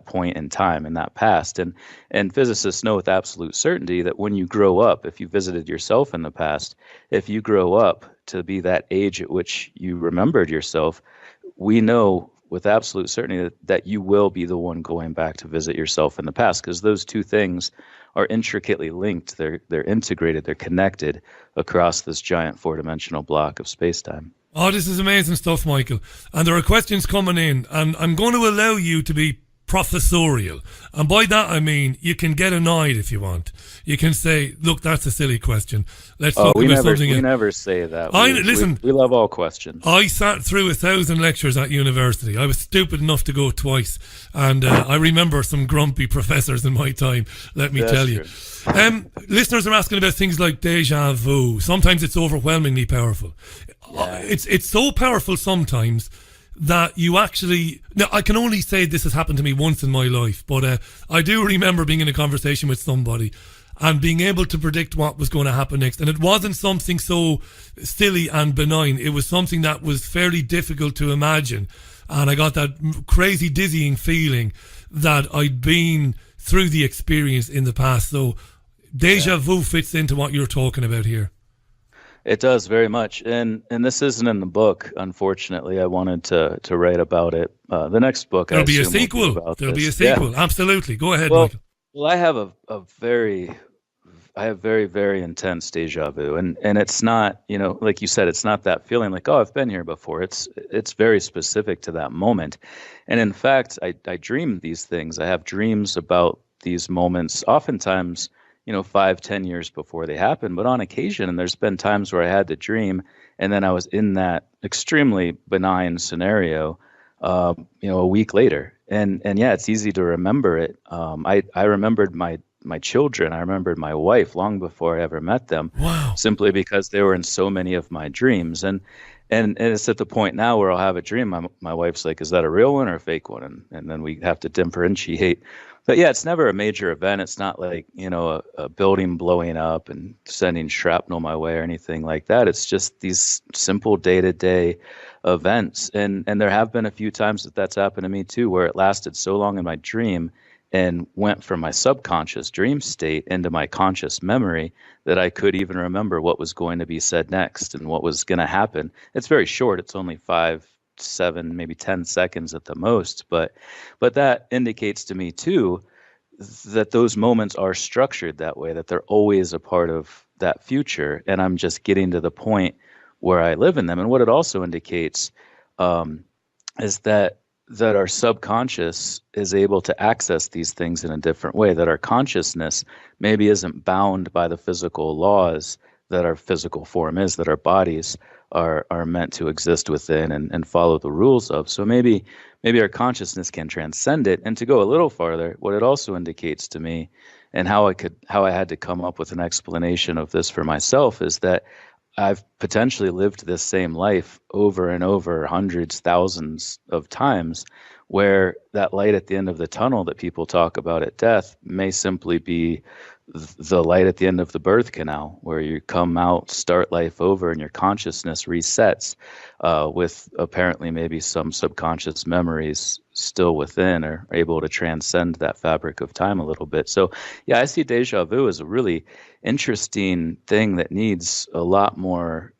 point in time, in that past. And physicists know with absolute certainty that when you grow up, if you visited yourself in the past, if you grow up to be that age at which you remembered yourself, we know with absolute certainty that you will be the one going back to visit yourself in the past, because those two things are intricately linked. They're integrated. They're connected across this giant 4-dimensional block of space-time. Oh, this is amazing stuff, Michael. And there are questions coming in, and I'm going to allow you to be professorial. And by that I mean you can get annoyed if you want. You can say, look, that's a silly question. Let's talk about something else. We never say that. Listen, we love all questions. I sat through 1,000 lectures at university. I was stupid enough to go twice. And I remember some grumpy professors in my time, let me tell you. Listeners are asking about things like deja vu. Sometimes it's overwhelmingly powerful. Yeah. It's so powerful sometimes that you actually... Now, I can only say this has happened to me once in my life, but I do remember being in a conversation with somebody and being able to predict what was going to happen next. And it wasn't something so silly and benign. It was something that was fairly difficult to imagine. And I got that crazy, dizzying feeling that I'd been through the experience in the past. So deja vu fits into what you're talking about here. It does very much, and this isn't in the book. Unfortunately, I wanted to write about it. The next book, there'll be a sequel. There'll be a sequel. Yeah. Absolutely, go ahead, Michael. Well, I have very, very intense deja vu, and it's not, like you said, it's not that feeling like, oh, I've been here before. It's very specific to that moment, and in fact, I dream these things. I have dreams about these moments, oftentimes 5-10 years before they happen, but on occasion, and there's been times where I had the dream and then I was in that extremely benign scenario, a week later. And yeah, it's easy to remember it. I remembered my children. I remembered my wife long before I ever met them. Wow. Simply because they were in so many of my dreams. And it's at the point now where I'll have a dream. My wife's like, is that a real one or a fake one? And then we have to differentiate. But yeah, it's never a major event. It's not like, a building blowing up and sending shrapnel my way or anything like that. It's just these simple day-to-day events. And there have been a few times that's happened to me too, where it lasted so long in my dream and went from my subconscious dream state into my conscious memory that I could even remember what was going to be said next and what was going to happen. It's very short. It's only 5, 7, maybe 10 seconds at the most. But that indicates to me too that those moments are structured that way, that they're always a part of that future. And I'm just getting to the point where I live in them. And what it also indicates is that our subconscious is able to access these things in a different way, that our consciousness maybe isn't bound by the physical laws that our physical form is, that our bodies are meant to exist within and follow the rules of. So maybe our consciousness can transcend it. And to go a little farther, what it also indicates to me, and how I had to come up with an explanation of this for myself, is that I've potentially lived this same life over and over, hundreds, thousands of times, where that light at the end of the tunnel that people talk about at death may simply be the light at the end of the birth canal, where you come out, start life over, and your consciousness resets with apparently maybe some subconscious memories still within, or able to transcend that fabric of time a little bit. So yeah, I see deja vu as a really interesting thing that needs a lot more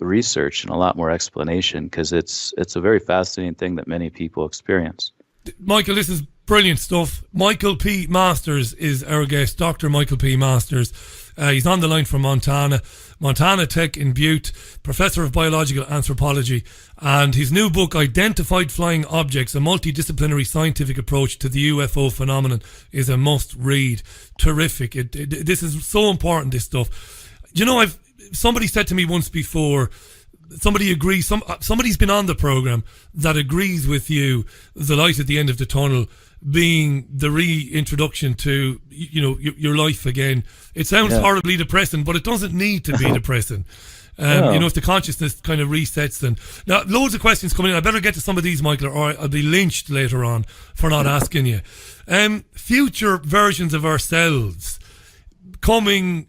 research and a lot more explanation, because it's a very fascinating thing that many people experience. Michael, this is brilliant stuff. Michael P. Masters is our guest, Dr. Michael P. Masters. He's on the line from Montana Tech in Butte, professor of biological anthropology, and his new book, Identified Flying Objects, a multidisciplinary scientific approach to the UFO phenomenon, is a must read. Terrific. This is so important, this stuff. You know, somebody said to me once before, somebody agrees, somebody's been on the program that agrees with you, the light at the end of the tunnel being the reintroduction to, you know, your life again. It sounds horribly depressing, but it doesn't need to be depressing. You know, if the consciousness kind of resets then. Now, loads of questions coming in. I better get to some of these, Michael, or I'll be lynched later on for not asking you. Future versions of ourselves coming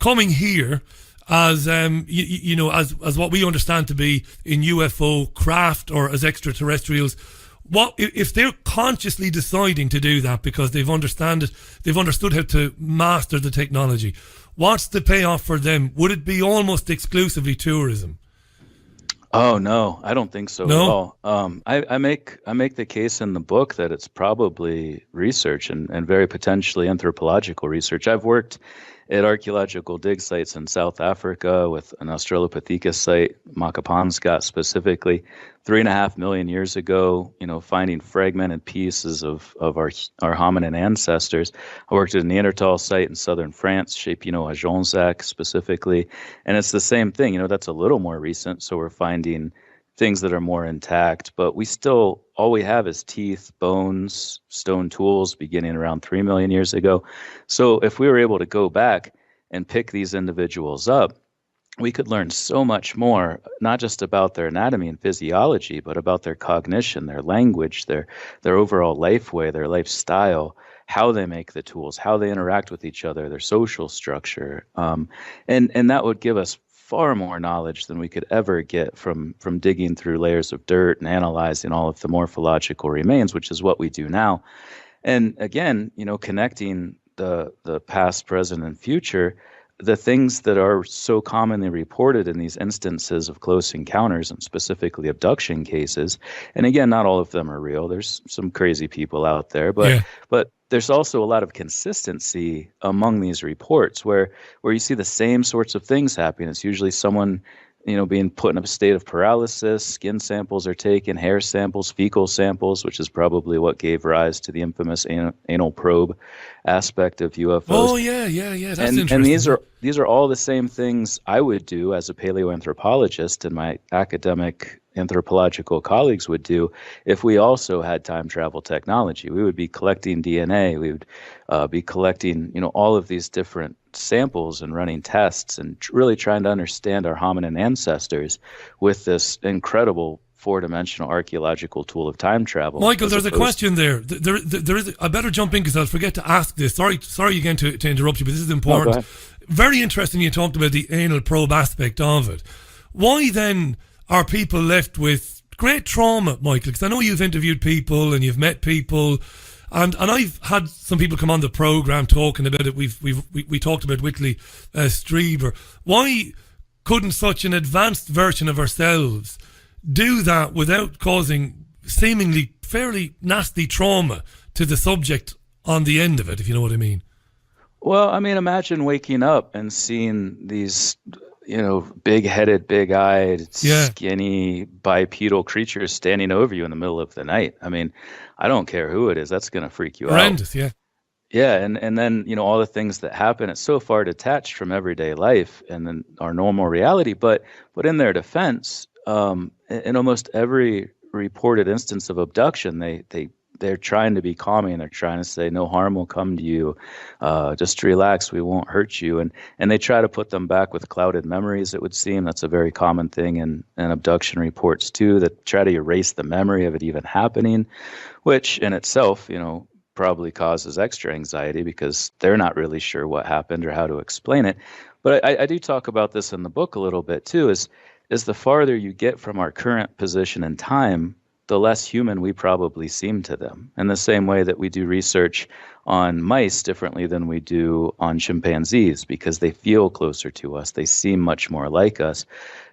here as you know, as what we understand to be in UFO craft or as extraterrestrials. What if they're consciously deciding to do that because they've understood how to master the technology? What's the payoff for them? Would it be almost exclusively tourism? Oh no, I don't think so at all. I make the case in the book that it's probably research and very potentially anthropological research. I've worked at archaeological dig sites in South Africa with an Australopithecus site, Makapansgat specifically, 3.5 million years ago, you know, finding fragmented pieces of our hominin ancestors. I worked at a Neanderthal site in southern France, Chépinot-à-Jonzac specifically, and it's the same thing. You know, that's a little more recent, so we're finding things that are more intact, but all we have is teeth, bones, stone tools beginning around 3 million years ago. So if we were able to go back and pick these individuals up, we could learn so much more, not just about their anatomy and physiology, but about their cognition, their language, their overall life way, their lifestyle, how they make the tools, how they interact with each other, their social structure. And that would give us far more knowledge than we could ever get from digging through layers of dirt and analyzing all of the morphological remains, which is what we do now. And again, you know, connecting the past, present, and future, the things that are so commonly reported in these instances of close encounters and specifically abduction cases. And again, not all of them are real. There's some crazy people out there, but there's also a lot of consistency among these reports where you see the same sorts of things happening. It's usually someone, you know, being put in a state of paralysis, skin samples are taken, hair samples, fecal samples, which is probably what gave rise to the infamous anal probe aspect of UFOs. Oh, yeah, that's interesting. And these are all the same things I would do as a paleoanthropologist and my academic anthropological colleagues would do if we also had time travel technology. We would be collecting DNA. We would be collecting, you know, all of these different samples and running tests and really trying to understand our hominin ancestors with this incredible four-dimensional archaeological tool of time travel. Michael, there's a question there. There is. I better jump in because I'll forget to ask this. Sorry again to interrupt you, but this is important. No, very interesting you talked about the anal probe aspect of it. Why then are people left with great trauma, Michael? Because I know you've interviewed people and you've met people, and I've had some people come on the program talking about it. We talked about Whitley Strieber. Why couldn't such an advanced version of ourselves do that without causing seemingly fairly nasty trauma to the subject on the end of it, if you know what I mean? Well, I mean, imagine waking up and seeing these, you know, big-headed, big-eyed, skinny, bipedal creatures standing over you in the middle of the night. I mean, I don't care who it is. That's going to freak you out. Horrendous, yeah. Yeah, and then, you know, all the things that happen, it's so far detached from everyday life and then our normal reality. But in their defense, in almost every reported instance of abduction, they're trying to be calming. They're trying to say no harm will come to you. Just relax. We won't hurt you. And they try to put them back with clouded memories, it would seem. That's a very common thing in abduction reports too, that try to erase the memory of it even happening, which in itself, you know, probably causes extra anxiety because they're not really sure what happened or how to explain it. But I do talk about this in the book a little bit too, is the farther you get from our current position in time, the less human we probably seem to them. In the same way that we do research on mice differently than we do on chimpanzees because they feel closer to us. They seem much more like us.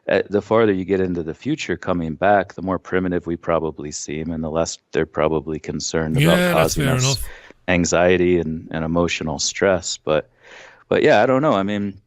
The farther you get into the future coming back, the more primitive we probably seem and the less they're probably concerned about causing us anxiety and emotional stress. But But yeah, I don't know. I mean,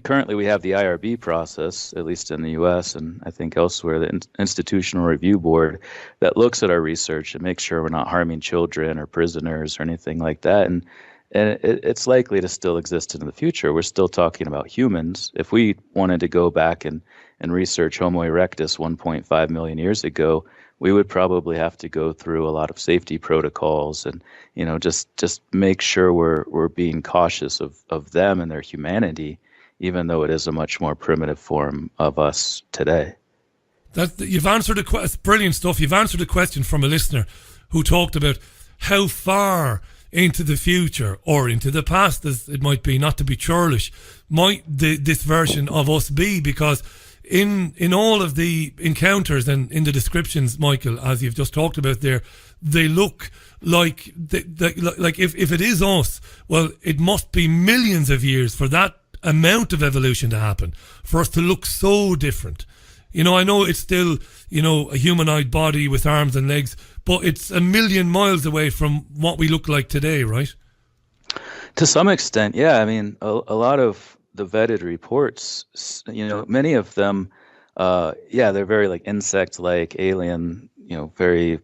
currently we have the IRB process, at least in the U.S. and I think elsewhere, the Institutional Review Board that looks at our research and makes sure we're not harming children or prisoners or anything like that. And it's likely to still exist in the future. We're still talking about humans. If we wanted to go back and research Homo erectus 1.5 million years ago, we would probably have to go through a lot of safety protocols and, just make sure we're being cautious of them and their humanity, even though it is a much more primitive form of us today. You've answered brilliant stuff. You've answered a question from a listener who talked about how far into the future or into the past, as it might be, not to be churlish, might this version of us be, because in all of the encounters and in the descriptions, Michael, as you've just talked about there, they look like if it is us, well, it must be millions of years for that amount of evolution to happen, for us to look so different. I know it's still, a humanoid body with arms and legs, but it's a million miles away from what we look like today, right? To some extent, yeah. I mean, a lot of the vetted reports, many of them, they're very like insect-like, alien, very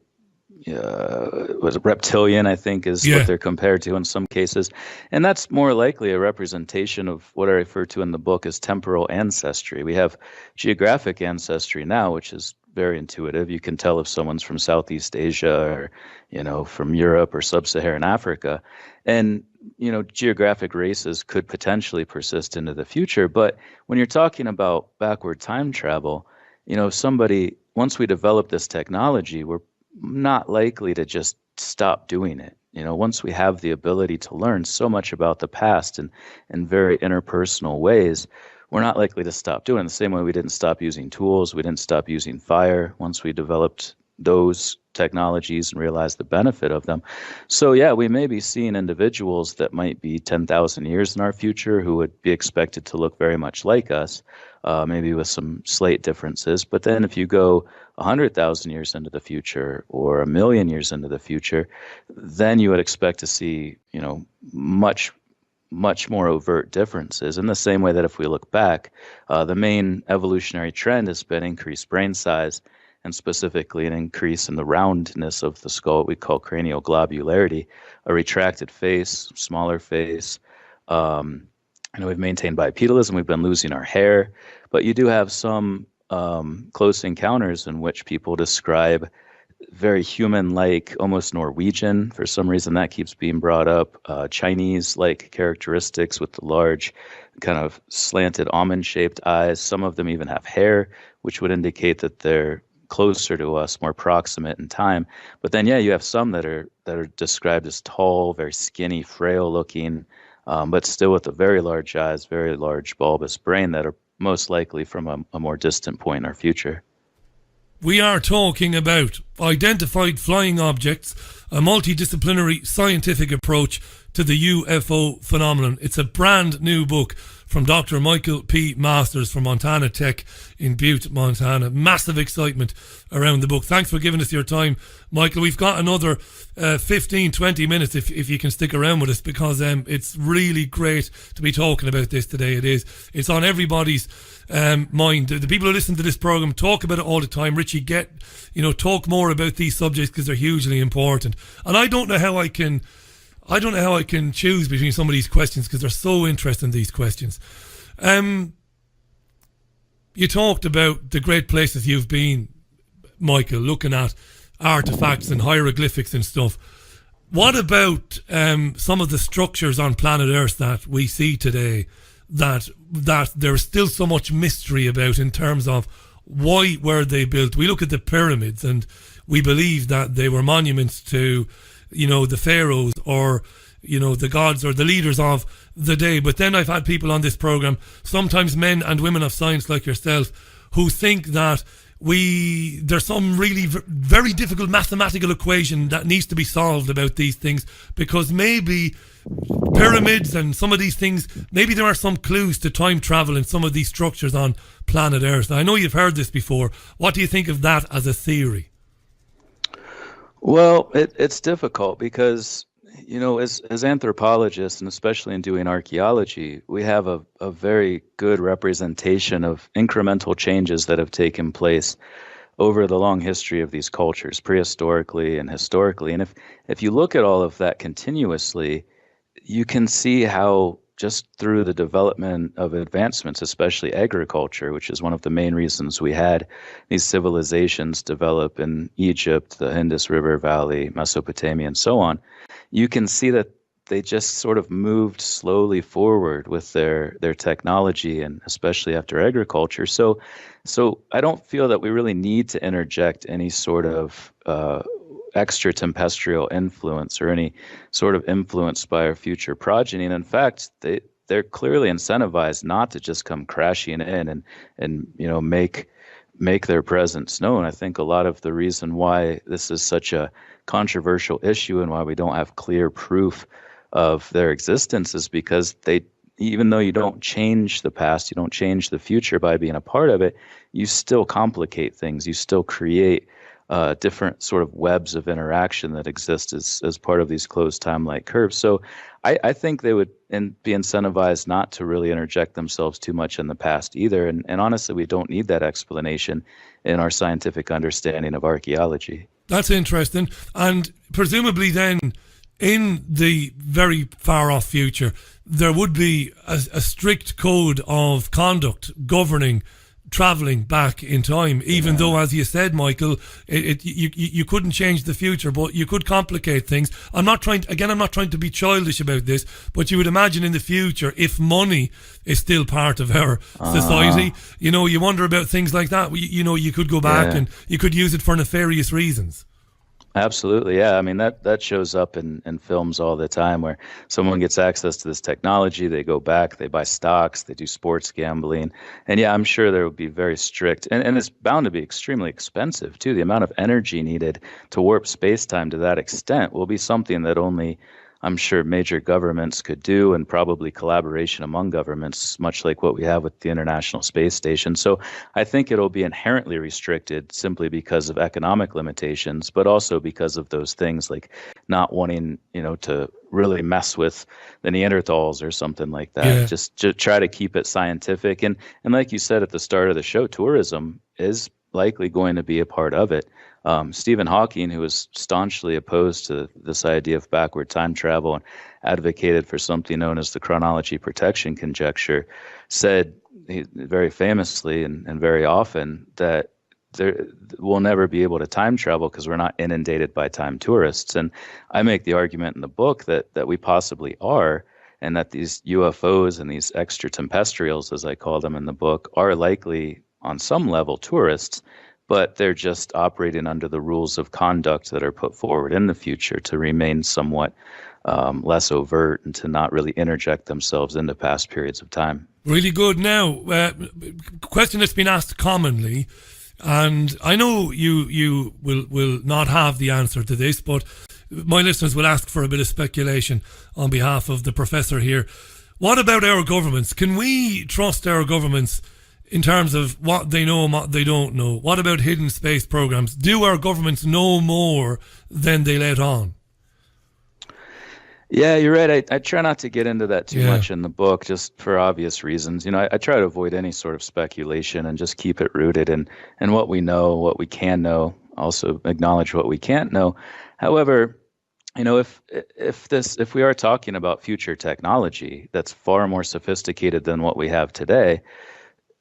was it reptilian, I think is what they're compared to in some cases. And that's more likely a representation of what I refer to in the book as temporal ancestry. We have geographic ancestry now, which is very intuitive. You can tell if someone's from Southeast Asia or, from Europe or Sub-Saharan Africa. And, geographic races could potentially persist into the future. But when you're talking about backward time travel, once we develop this technology, we're not likely to just stop doing it. Once we have the ability to learn so much about the past in very interpersonal ways, we're not likely to stop doing it. The same way we didn't stop using tools, we didn't stop using fire once we developed those technologies and realized the benefit of them. So yeah, we may be seeing individuals that might be 10,000 years in our future who would be expected to look very much like us, maybe with some slight differences. But then if you go 100,000 years into the future or 1 million years into the future, then you would expect to see, much more overt differences. In the same way that if we look back, the main evolutionary trend has been increased brain size, and specifically an increase in the roundness of the skull, what we call cranial globularity, a retracted face, smaller face. We've maintained bipedalism, we've been losing our hair, but you do have some close encounters in which people describe very human-like, almost Norwegian. For some reason, that keeps being brought up. Chinese-like characteristics with the large, kind of slanted almond-shaped eyes. Some of them even have hair, which would indicate that they're closer to us, more proximate in time. But then, you have some that are described as tall, very skinny, frail-looking, but still with the very large eyes, very large bulbous brain that are most likely from a more distant point in our future. We are talking about identified flying objects, a multidisciplinary scientific approach to the UFO phenomenon. It's a brand new book from Dr. Michael P. Masters from Montana Tech in Butte, Montana. Massive excitement around the book. Thanks for giving us your time, Michael. We've got another 15, 20 minutes if you can stick around with us, because it's really great to be talking about this today. It's on everybody's mind. The people who listen to this program talk about it all the time. Richie, talk more about these subjects because they're hugely important. And I don't know how I can choose between some of these questions because they're so interesting, these questions. You talked about the great places you've been, Michael, looking at artifacts and hieroglyphics and stuff. What about some of the structures on planet Earth that we see today that there's still so much mystery about in terms of why were they built? We look at the pyramids and we believe that they were monuments to, the pharaohs or, the gods or the leaders of the day. But then I've had people on this program, sometimes men and women of science like yourself, who think that there's some really very difficult mathematical equation that needs to be solved about these things, because maybe pyramids and some of these things, maybe there are some clues to time travel in some of these structures on planet Earth. I know you've heard this before. What do you think of that as a theory? Well, it's difficult because, as anthropologists, and especially in doing archaeology, we have a very good representation of incremental changes that have taken place over the long history of these cultures, prehistorically and historically. And if you look at all of that continuously, you can see how just through the development of advancements, especially agriculture, which is one of the main reasons we had these civilizations develop in Egypt, the Indus River Valley, Mesopotamia, and so on, you can see that they just sort of moved slowly forward with their technology, and especially after agriculture. So I don't feel that we really need to interject any sort of extra tempestrial influence or any sort of influence by our future progeny. And in fact, they're clearly incentivized not to just come crashing in and make their presence known. I think a lot of the reason why this is such a controversial issue and why we don't have clear proof of their existence is because even though you don't change the past, you don't change the future by being a part of it, you still complicate things. You still create different sort of webs of interaction that exist as part of these closed time-like curves. So I think they would be incentivized not to really interject themselves too much in the past either. And honestly, we don't need that explanation in our scientific understanding of archaeology. That's interesting. And presumably then, in the very far-off future, there would be a strict code of conduct governing travelling back in time, even though, as you said, Michael, you couldn't change the future, but you could complicate things. I'm not trying to be childish about this, but you would imagine in the future, if money is still part of our society, you wonder about things like that. You could go back and you could use it for nefarious reasons. Absolutely, yeah. I mean, that shows up in films all the time where someone gets access to this technology, they go back, they buy stocks, they do sports gambling. And yeah, I'm sure there would be very strict, and it's bound to be extremely expensive too. The amount of energy needed to warp space-time to that extent will be something that only, I'm sure, major governments could do, and probably collaboration among governments, much like what we have with the International Space Station. So I think it'll be inherently restricted simply because of economic limitations, but also because of those things like not wanting, to really mess with the Neanderthals or something like that. Yeah. Just try to keep it scientific. And like you said at the start of the show, tourism is likely going to be a part of it. Stephen Hawking, who was staunchly opposed to this idea of backward time travel and advocated for something known as the chronology protection conjecture, said very famously and very often that we'll never be able to time travel because we're not inundated by time tourists. And I make the argument in the book that we possibly are, and that these UFOs and these extraterrestrials, as I call them in the book, are likely on some level tourists, but they're just operating under the rules of conduct that are put forward in the future to remain somewhat less overt and to not really interject themselves into past periods of time. Really good. Now, question that's been asked commonly, and I know you will not have the answer to this, but my listeners will ask for a bit of speculation on behalf of the professor here. What about our governments? Can we trust our governments in terms of what they know and what they don't know? What about hidden space programs? Do our governments know more than they let on? Yeah, you're right. I try not to get into that too much in the book, just for obvious reasons. I try to avoid any sort of speculation and just keep it rooted in what we know, what we can know, also acknowledge what we can't know. However, if we are talking about future technology that's far more sophisticated than what we have today,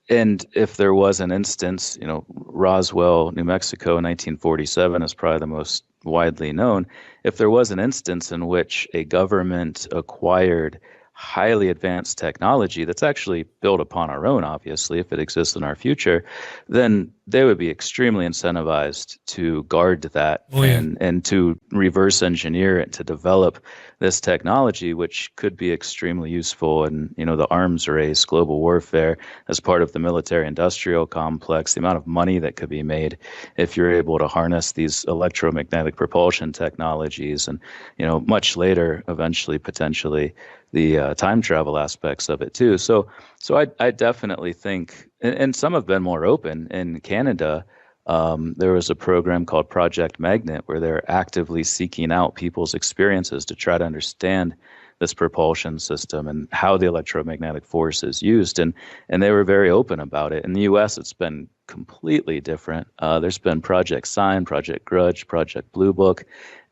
and if there was an instance, Roswell, New Mexico, 1947 is probably the most widely known. If there was an instance in which a government acquired highly advanced technology that's actually built upon our own, obviously, if it exists in our future, then they would be extremely incentivized to guard that and to reverse engineer it, to develop this technology, which could be extremely useful in, the arms race, global warfare, as part of the military industrial complex, the amount of money that could be made if you're able to harness these electromagnetic propulsion technologies, and, much later, eventually, potentially, the time travel aspects of it too. So I definitely think, and some have been more open in Canada. There was a program called Project Magnet where they're actively seeking out people's experiences to try to understand this propulsion system and how the electromagnetic force is used. And they were very open about it. In the U.S., it's been completely different. There's been Project Sign, Project Grudge, Project Blue Book.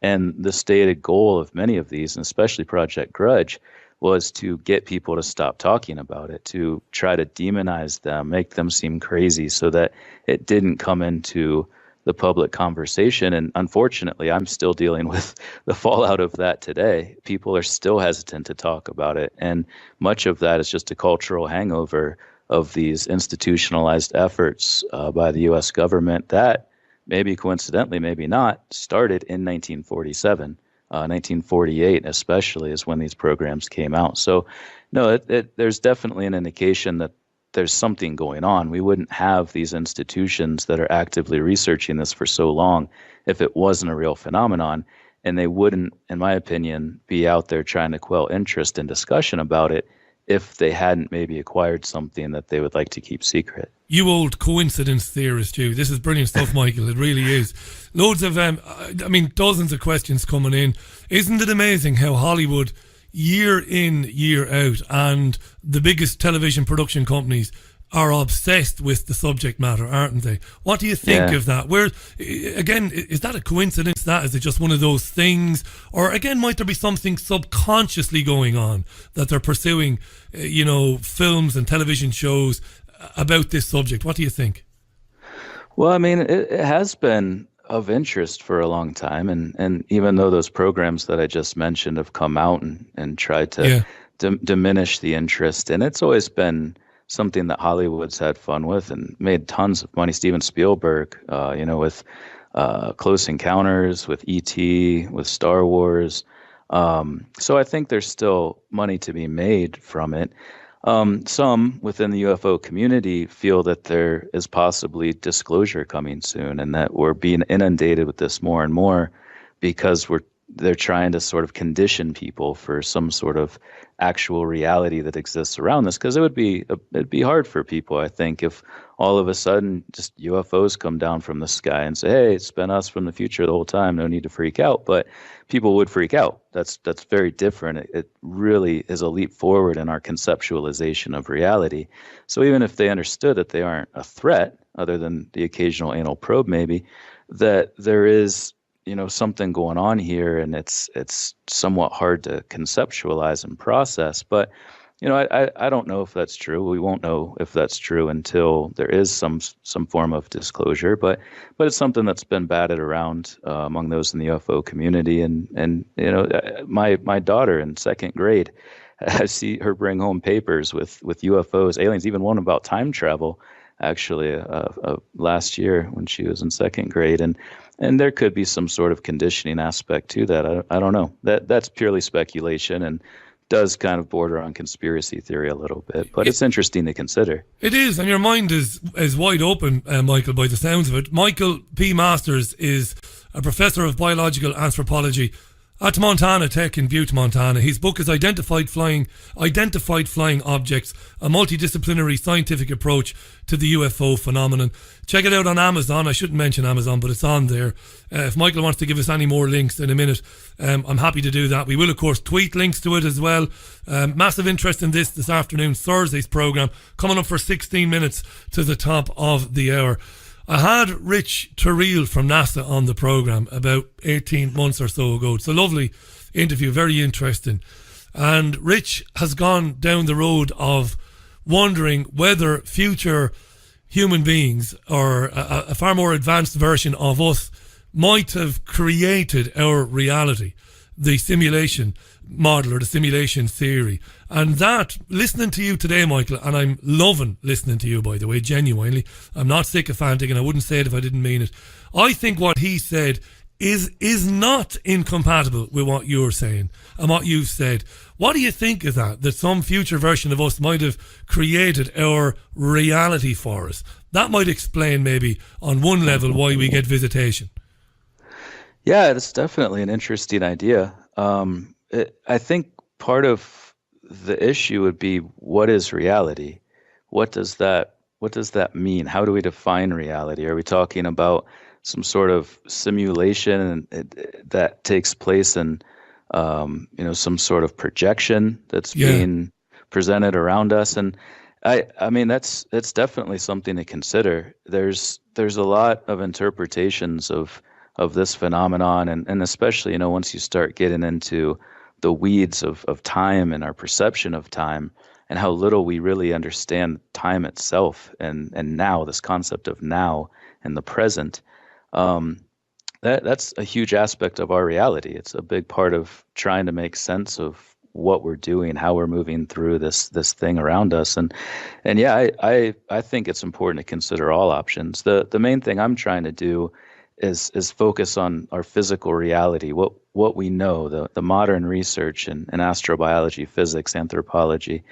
And the stated goal of many of these, and especially Project Grudge, was to get people to stop talking about it, to try to demonize them, make them seem crazy so that it didn't come into the public conversation. And unfortunately, I'm still dealing with the fallout of that today. People are still hesitant to talk about it. And much of that is just a cultural hangover of these institutionalized efforts by the U.S. government that maybe coincidentally, maybe not, started in 1947. 1948 especially is when these programs came out. So no, there's definitely an indication that there's something going on. We wouldn't have these institutions that are actively researching this for so long if it wasn't a real phenomenon. And they wouldn't, in my opinion, be out there trying to quell interest and discussion about it if they hadn't maybe acquired something that they would like to keep secret. You old coincidence theorist, you. This is brilliant stuff, Michael. It really is. Loads of, dozens of questions coming in. Isn't it amazing how Hollywood, year in, year out, and the biggest television production companies are obsessed with the subject matter, aren't they? What do you think of that? Where, again, is that a coincidence? Is it just one of those things? Or again, might there be something subconsciously going on that they're pursuing, films and television shows about this subject? What do you think? Well, I mean, it has been of interest for a long time. And even though those programs that I just mentioned have come out and tried to diminish the interest, and it's always been something that Hollywood's had fun with and made tons of money. Steven Spielberg, with Close Encounters, with E.T., with Star Wars. So I think there's still money to be made from it. Some within the UFO community feel that there is possibly disclosure coming soon and that we're being inundated with this more and more because they're trying to sort of condition people for some sort of actual reality that exists around this, because it'd be hard for people, I think, if all of a sudden just UFOs come down from the sky and say, hey, it's been us from the future the whole time, no need to freak out. But people would freak out. That's very different. It really is a leap forward in our conceptualization of reality. So even if they understood that they aren't a threat, other than the occasional anal probe maybe, that there is something going on here, and it's somewhat hard to conceptualize and process. But I don't know if that's true. We won't know if that's true until there is some form of disclosure. But it's something that's been batted around among those in the UFO community. And my daughter in second grade, I see her bring home papers with UFOs, aliens, even one about time travel, actually last year when she was in second grade. And there could be some sort of conditioning aspect to that. I don't know. That's purely speculation and does kind of border on conspiracy theory a little bit. But it's interesting to consider. It is, and your mind is wide open, Michael, by the sounds of it. Michael P. Masters is a professor of biological anthropology at Montana Tech in Butte, Montana. His book is Identified Flying Objects, a multidisciplinary scientific approach to the UFO phenomenon. Check it out on Amazon. I shouldn't mention Amazon, but it's on there. If Michael wants to give us any more links in a minute, I'm happy to do that. We will, of course, tweet links to it as well. Massive interest in this afternoon, Thursday's programme, coming up for 16 minutes to the top of the hour. I had Rich Terrell from NASA on the programme about 18 months or so ago. It's a lovely interview, very interesting. And Rich has gone down the road of wondering whether future human beings or a far more advanced version of us might have created our reality, the simulation model or the simulation theory. And that, listening to you today, Michael, and I'm loving listening to you, by the way, genuinely, I'm not sycophantic and I wouldn't say it if I didn't mean it. I think what he said is not incompatible with what you're saying and what you've said. What do you think of that some future version of us might have created our reality for us? That might explain maybe on one level why we get visitation. Yeah, it's definitely an interesting idea. I think part of the issue would be, what is reality? What does that does that mean? How do we define reality? Are we talking about some sort of simulation that takes place in some sort of projection that's being presented around us? And I mean that's definitely something to consider. There's a lot of interpretations of this phenomenon, and especially once you start getting into the weeds of time and our perception of time, and how little we really understand time itself, and now, this concept of now and the present. That's a huge aspect of our reality. It's a big part of trying to make sense of what we're doing, how we're moving through this thing around us. And yeah, I think it's important to consider all options. The main thing I'm trying to do is focus on our physical reality, what we know, the modern research in astrobiology, physics, anthropology,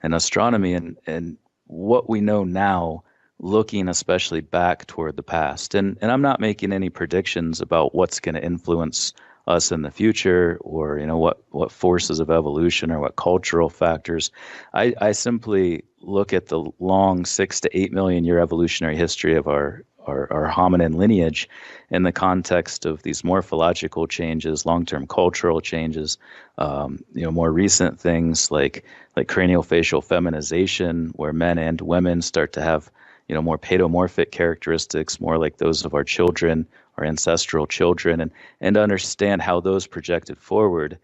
and astronomy, and what we know now, looking especially back toward the past. And I'm not making any predictions about what's going to influence us in the future, or what forces of evolution or what cultural factors. I simply look at the long 6 to 8 million year evolutionary history of our hominin lineage in the context of these morphological changes, long-term cultural changes, more recent things like craniofacial feminization, where men and women start to have more paedomorphic characteristics, more like those of our children, our ancestral children, and understand how those projected forward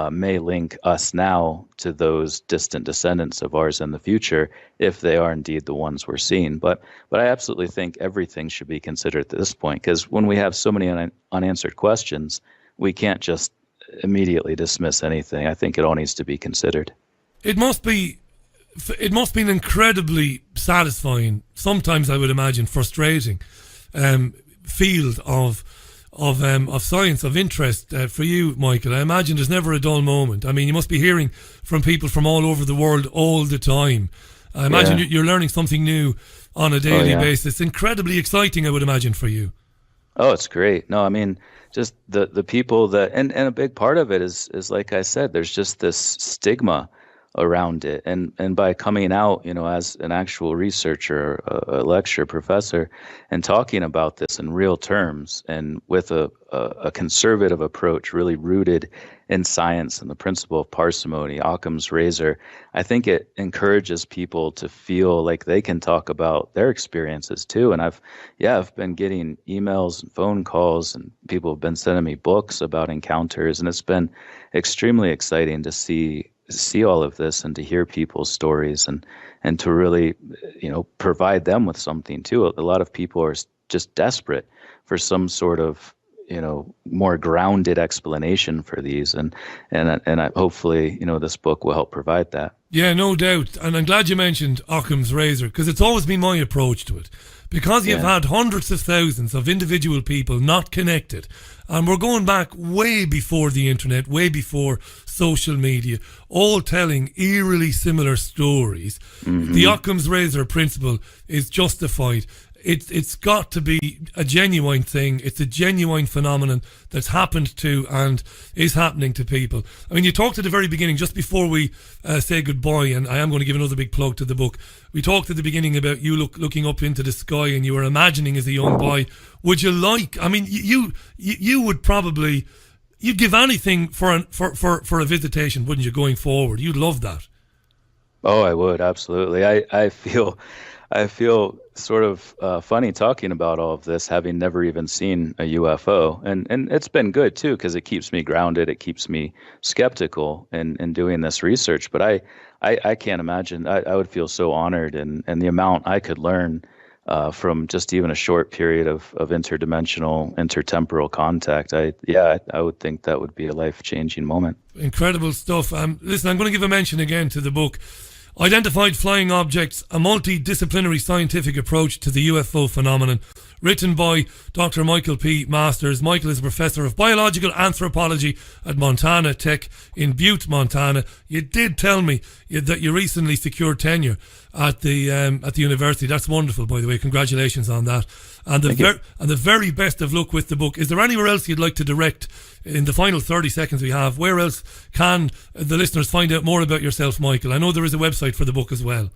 may link us now to those distant descendants of ours in the future, if they are indeed the ones we're seeing. But I absolutely think everything should be considered at this point, because when we have so many unanswered questions, we can't just immediately dismiss anything. I think it all needs to be considered. It must be an incredibly satisfying, sometimes I would imagine frustrating, field of science, of interest for you, Michael. I imagine there's never a dull moment. I mean, you must be hearing from people from all over the world all the time. I imagine you're learning something new on a daily basis. Incredibly exciting, I would imagine, for you. Oh, it's great. No, I mean, just the people that, and a big part of it is like I said, there's just this stigma around it, and by coming out, as an actual researcher, a lecturer, professor, and talking about this in real terms, and with a conservative approach, really rooted in science and the principle of parsimony, Occam's razor, I think it encourages people to feel like they can talk about their experiences too. And I've been getting emails and phone calls, and people have been sending me books about encounters, and it's been extremely exciting to see all of this, and to hear people's stories, and to really provide them with something too. A lot of people are just desperate for some sort of more grounded explanation for these, and hopefully this book will help provide that. Yeah, no doubt. And I'm glad you mentioned Occam's razor, because it's always been my approach to it. Because you've had hundreds of thousands of individual people not connected, and we're going back way before the internet, way before social media, all telling eerily similar stories. Mm-hmm. The Occam's razor principle is justified. It's got to be a genuine thing. It's a genuine phenomenon that's happened to and is happening to people. I mean, you talked at the very beginning, just before we say goodbye, and I am going to give another big plug to the book. We talked at the beginning about you looking up into the sky, and you were imagining as a young boy. Would you like? I mean, you would probably, you'd give anything for a visitation, wouldn't you? Going forward, you'd love that. Oh, I would, absolutely. I feel sort of funny talking about all of this, having never even seen a UFO, and it's been good too, because it keeps me grounded. It keeps me skeptical in doing this research. But I can't imagine. I would feel so honored, and the amount I could learn from just even a short period of interdimensional, intertemporal contact. I would think that would be a life-changing moment. Incredible stuff. Listen, I'm going to give a mention again to the book, Identified Flying Objects, a Multidisciplinary Scientific Approach to the UFO Phenomenon, written by Dr. Michael P. Masters. Michael is a professor of biological anthropology at Montana Tech in Butte, Montana. You did tell me that you recently secured tenure at the university. That's wonderful, by the way. Congratulations on that. And the very best of luck with the book. Is there anywhere else you'd like to direct in the final 30 seconds we have? Where else can the listeners find out more about yourself, Michael? I know there is a website for the book as well.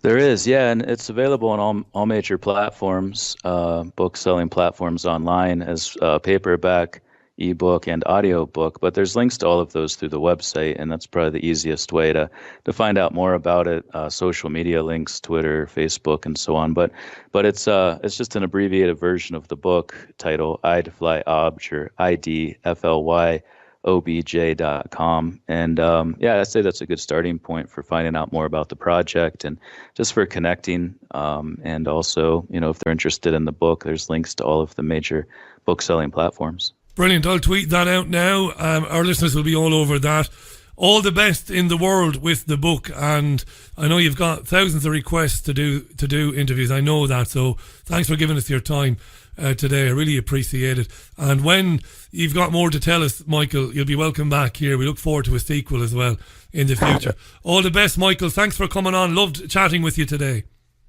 There is, yeah, and it's available on all major platforms, book selling platforms online as paperback, ebook, and audiobook. But there's links to all of those through the website, and that's probably the easiest way to find out more about it. Social media links, Twitter, Facebook, and so on. But it's just an abbreviated version of the book title, I'd Fly Obj, or IDFLY. obj.com. And yeah, I'd say that's a good starting point for finding out more about the project and just for connecting. And also, if they're interested in the book, there's links to all of the major book selling platforms. Brilliant. I'll tweet that out now. Our listeners will be all over that. All the best in the world with the book, and I know you've got thousands of requests to do interviews. I know that, so thanks for giving us your time today. I really appreciate it. And when you've got more to tell us, Michael, you'll be welcome back here. We look forward to a sequel as well in the future. All the best, Michael. Thanks for coming on. Loved chatting with you today.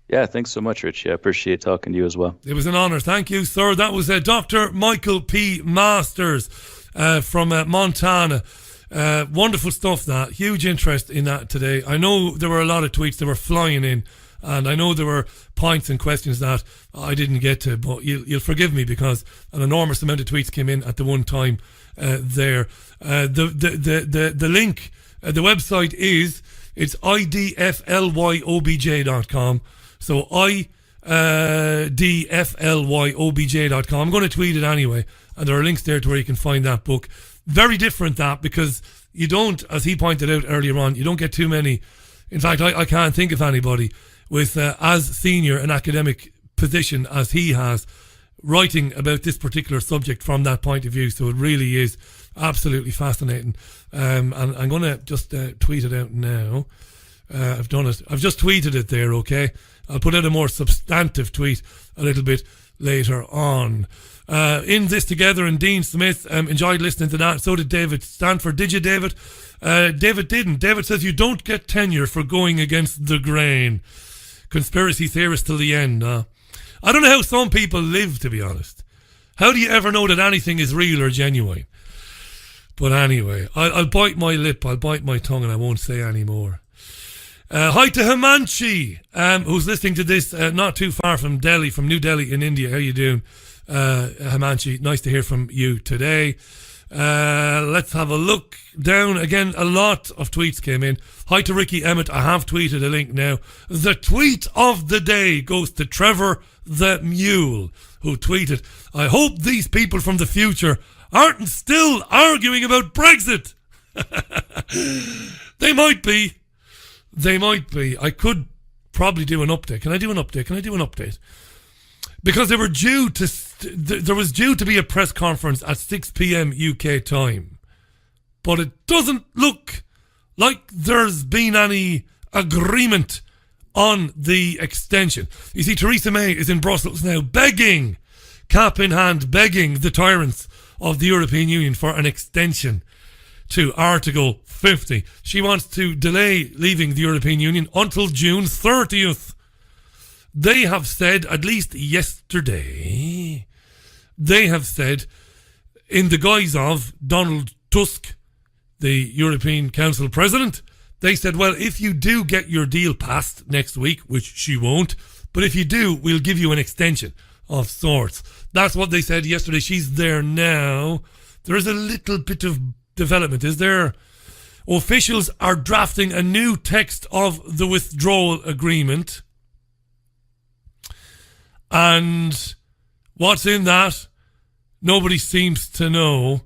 Yeah, thanks so much, Richie. I appreciate talking to you as well. It was an honour. Thank you, sir. That was Dr. Michael P. Masters from Montana. Wonderful stuff, that. Huge interest in that today. I know there were a lot of tweets that were flying in, and I know there were points and questions that I didn't get to, but you'll forgive me because an enormous amount of tweets came in at the one time there. The link, the website it's idflyobj.com. So idflyobj.com. I'm going to tweet it anyway, and there are links there to where you can find that book. Very different, that, because you don't, as he pointed out earlier on, you don't get too many. In fact, I can't think of anybody with as senior an academic position as he has, writing about this particular subject from that point of view. So it really is absolutely fascinating. And I'm going to just tweet it out now. I've done it. I've just tweeted it there, okay? I'll put out a more substantive tweet a little bit later on. In this together, and Dean Smith enjoyed listening to that. So did David Stanford. Did you, David? David didn't. David says you don't get tenure for going against the grain. Conspiracy theorist till the end. I don't know how some people live, to be honest. How do you ever know that anything is real or genuine? But anyway, I'll bite my lip, I'll bite my tongue, and I won't say any more. Hi to Himanshi, who's listening to this not too far from Delhi, from New Delhi in India. How you doing, Himanshi? Nice to hear from you today. Let's have a look down again. A lot of tweets came in. Hi to Ricky Emmett. I have tweeted a link now. The tweet of the day goes to Trevor the Mule, who tweeted, I hope these people from the future aren't still arguing about Brexit. They might be. They might be. I could probably do an update. Can I do an update? Because they were due to, there was due to be a press conference at 6 p.m. UK time. But it doesn't look like there's been any agreement on the extension. You see, Theresa May is in Brussels now begging, cap in hand, begging the tyrants of the European Union for an extension to Article 50. She wants to delay leaving the European Union until June 30th. They have said, at least yesterday, they have said, in the guise of Donald Tusk, the European Council President, they said, well, if you do get your deal passed next week, which she won't, but if you do, we'll give you an extension of sorts. That's what they said yesterday. She's there now. There is a little bit of development, is there? Officials are drafting a new text of the withdrawal agreement. And what's in that, nobody seems to know.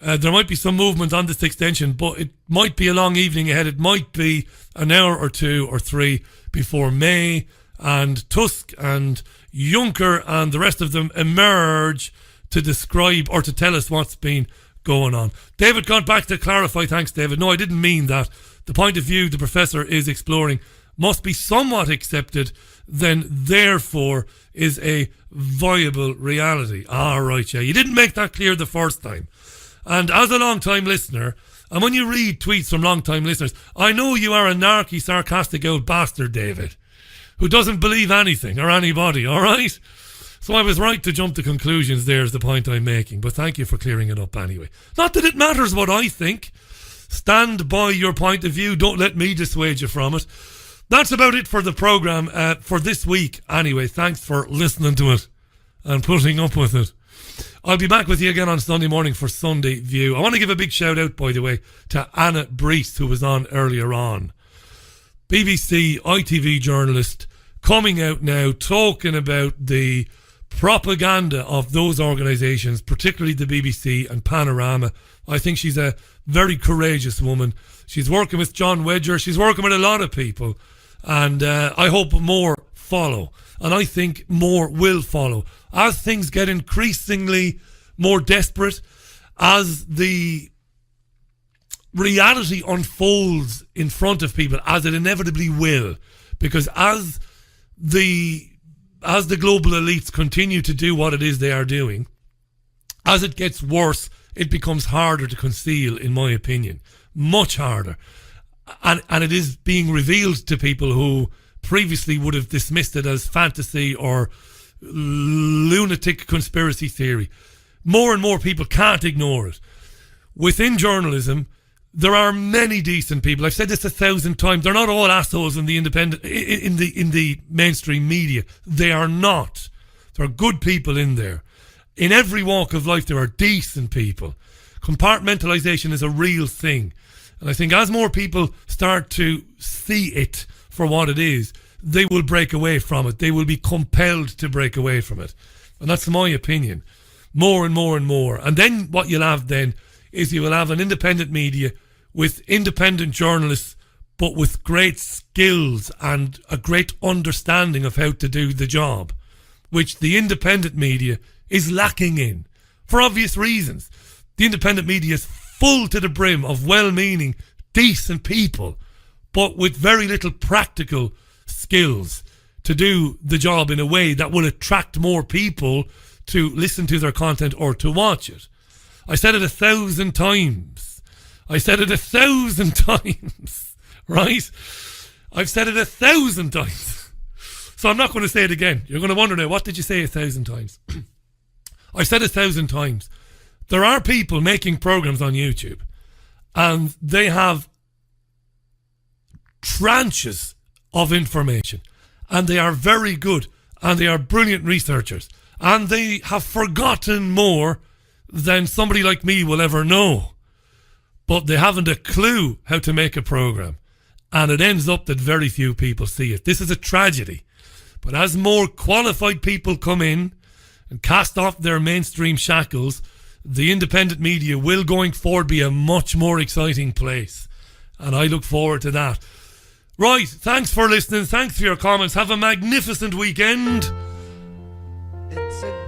There might be some movement on this extension, but it might be a long evening ahead. It might be an hour or two or three before May and Tusk and Juncker and the rest of them emerge to describe or to tell us what's been going on. David got back to clarify. Thanks, David. No, I didn't mean that. The point of view the professor is exploring must be somewhat accepted, then therefore is a viable reality. All right, yeah. You didn't make that clear the first time. And as a long-time listener, and when you read tweets from long-time listeners, I know you are a narky, sarcastic old bastard, David, who doesn't believe anything or anybody, all right? So I was right to jump to conclusions there is the point I'm making. But thank you for clearing it up anyway. Not that it matters what I think. Stand by your point of view. Don't let me dissuade you from it. That's about it for the programme for this week. Anyway, thanks for listening to it and putting up with it. I'll be back with you again on Sunday morning for Sunday View. I want to give a big shout out, by the way, to Anna Brees, who was on earlier on. BBC, ITV journalist, coming out now talking about the propaganda of those organisations, particularly the BBC and Panorama. I think she's a very courageous woman. She's working with John Wedger. She's working with a lot of people. And I hope more follow. And I think more will follow. As things get increasingly more desperate, as the reality unfolds in front of people, as it inevitably will, because as the global elites continue to do what it is they are doing, as it gets worse, it becomes harder to conceal, in my opinion. Much harder. And it is being revealed to people who previously would have dismissed it as fantasy or lunatic conspiracy theory. More and more people can't ignore it. Within journalism, there are many decent people. I've said this 1,000 times. They're not all assholes in the independent, in the mainstream media. They are not. There are good people in there. In every walk of life, there are decent people. Compartmentalization is a real thing. And I think as more people start to see it for what it is, they will break away from it. They will be compelled to break away from it. And that's my opinion. More and more and more. And then what you'll have then is you will have an independent media with independent journalists, but with great skills and a great understanding of how to do the job, which the independent media is lacking in, for obvious reasons. The independent media is full to the brim of well-meaning, decent people, but with very little practical skills to do the job in a way that will attract more people to listen to their content or to watch it. I said it 1,000 times. I said it 1,000 times, right? I've said it 1,000 times. So I'm not going to say it again. You're going to wonder now, what did you say 1,000 times? I've said it 1,000 times. There are people making programs on YouTube and they have tranches of information and they are very good and they are brilliant researchers and they have forgotten more than somebody like me will ever know. But they haven't a clue how to make a program. And it ends up that very few people see it. This is a tragedy. But as more qualified people come in and cast off their mainstream shackles, the independent media will going forward be a much more exciting place. And I look forward to that. Right, thanks for listening. Thanks for your comments. Have a magnificent weekend. It's a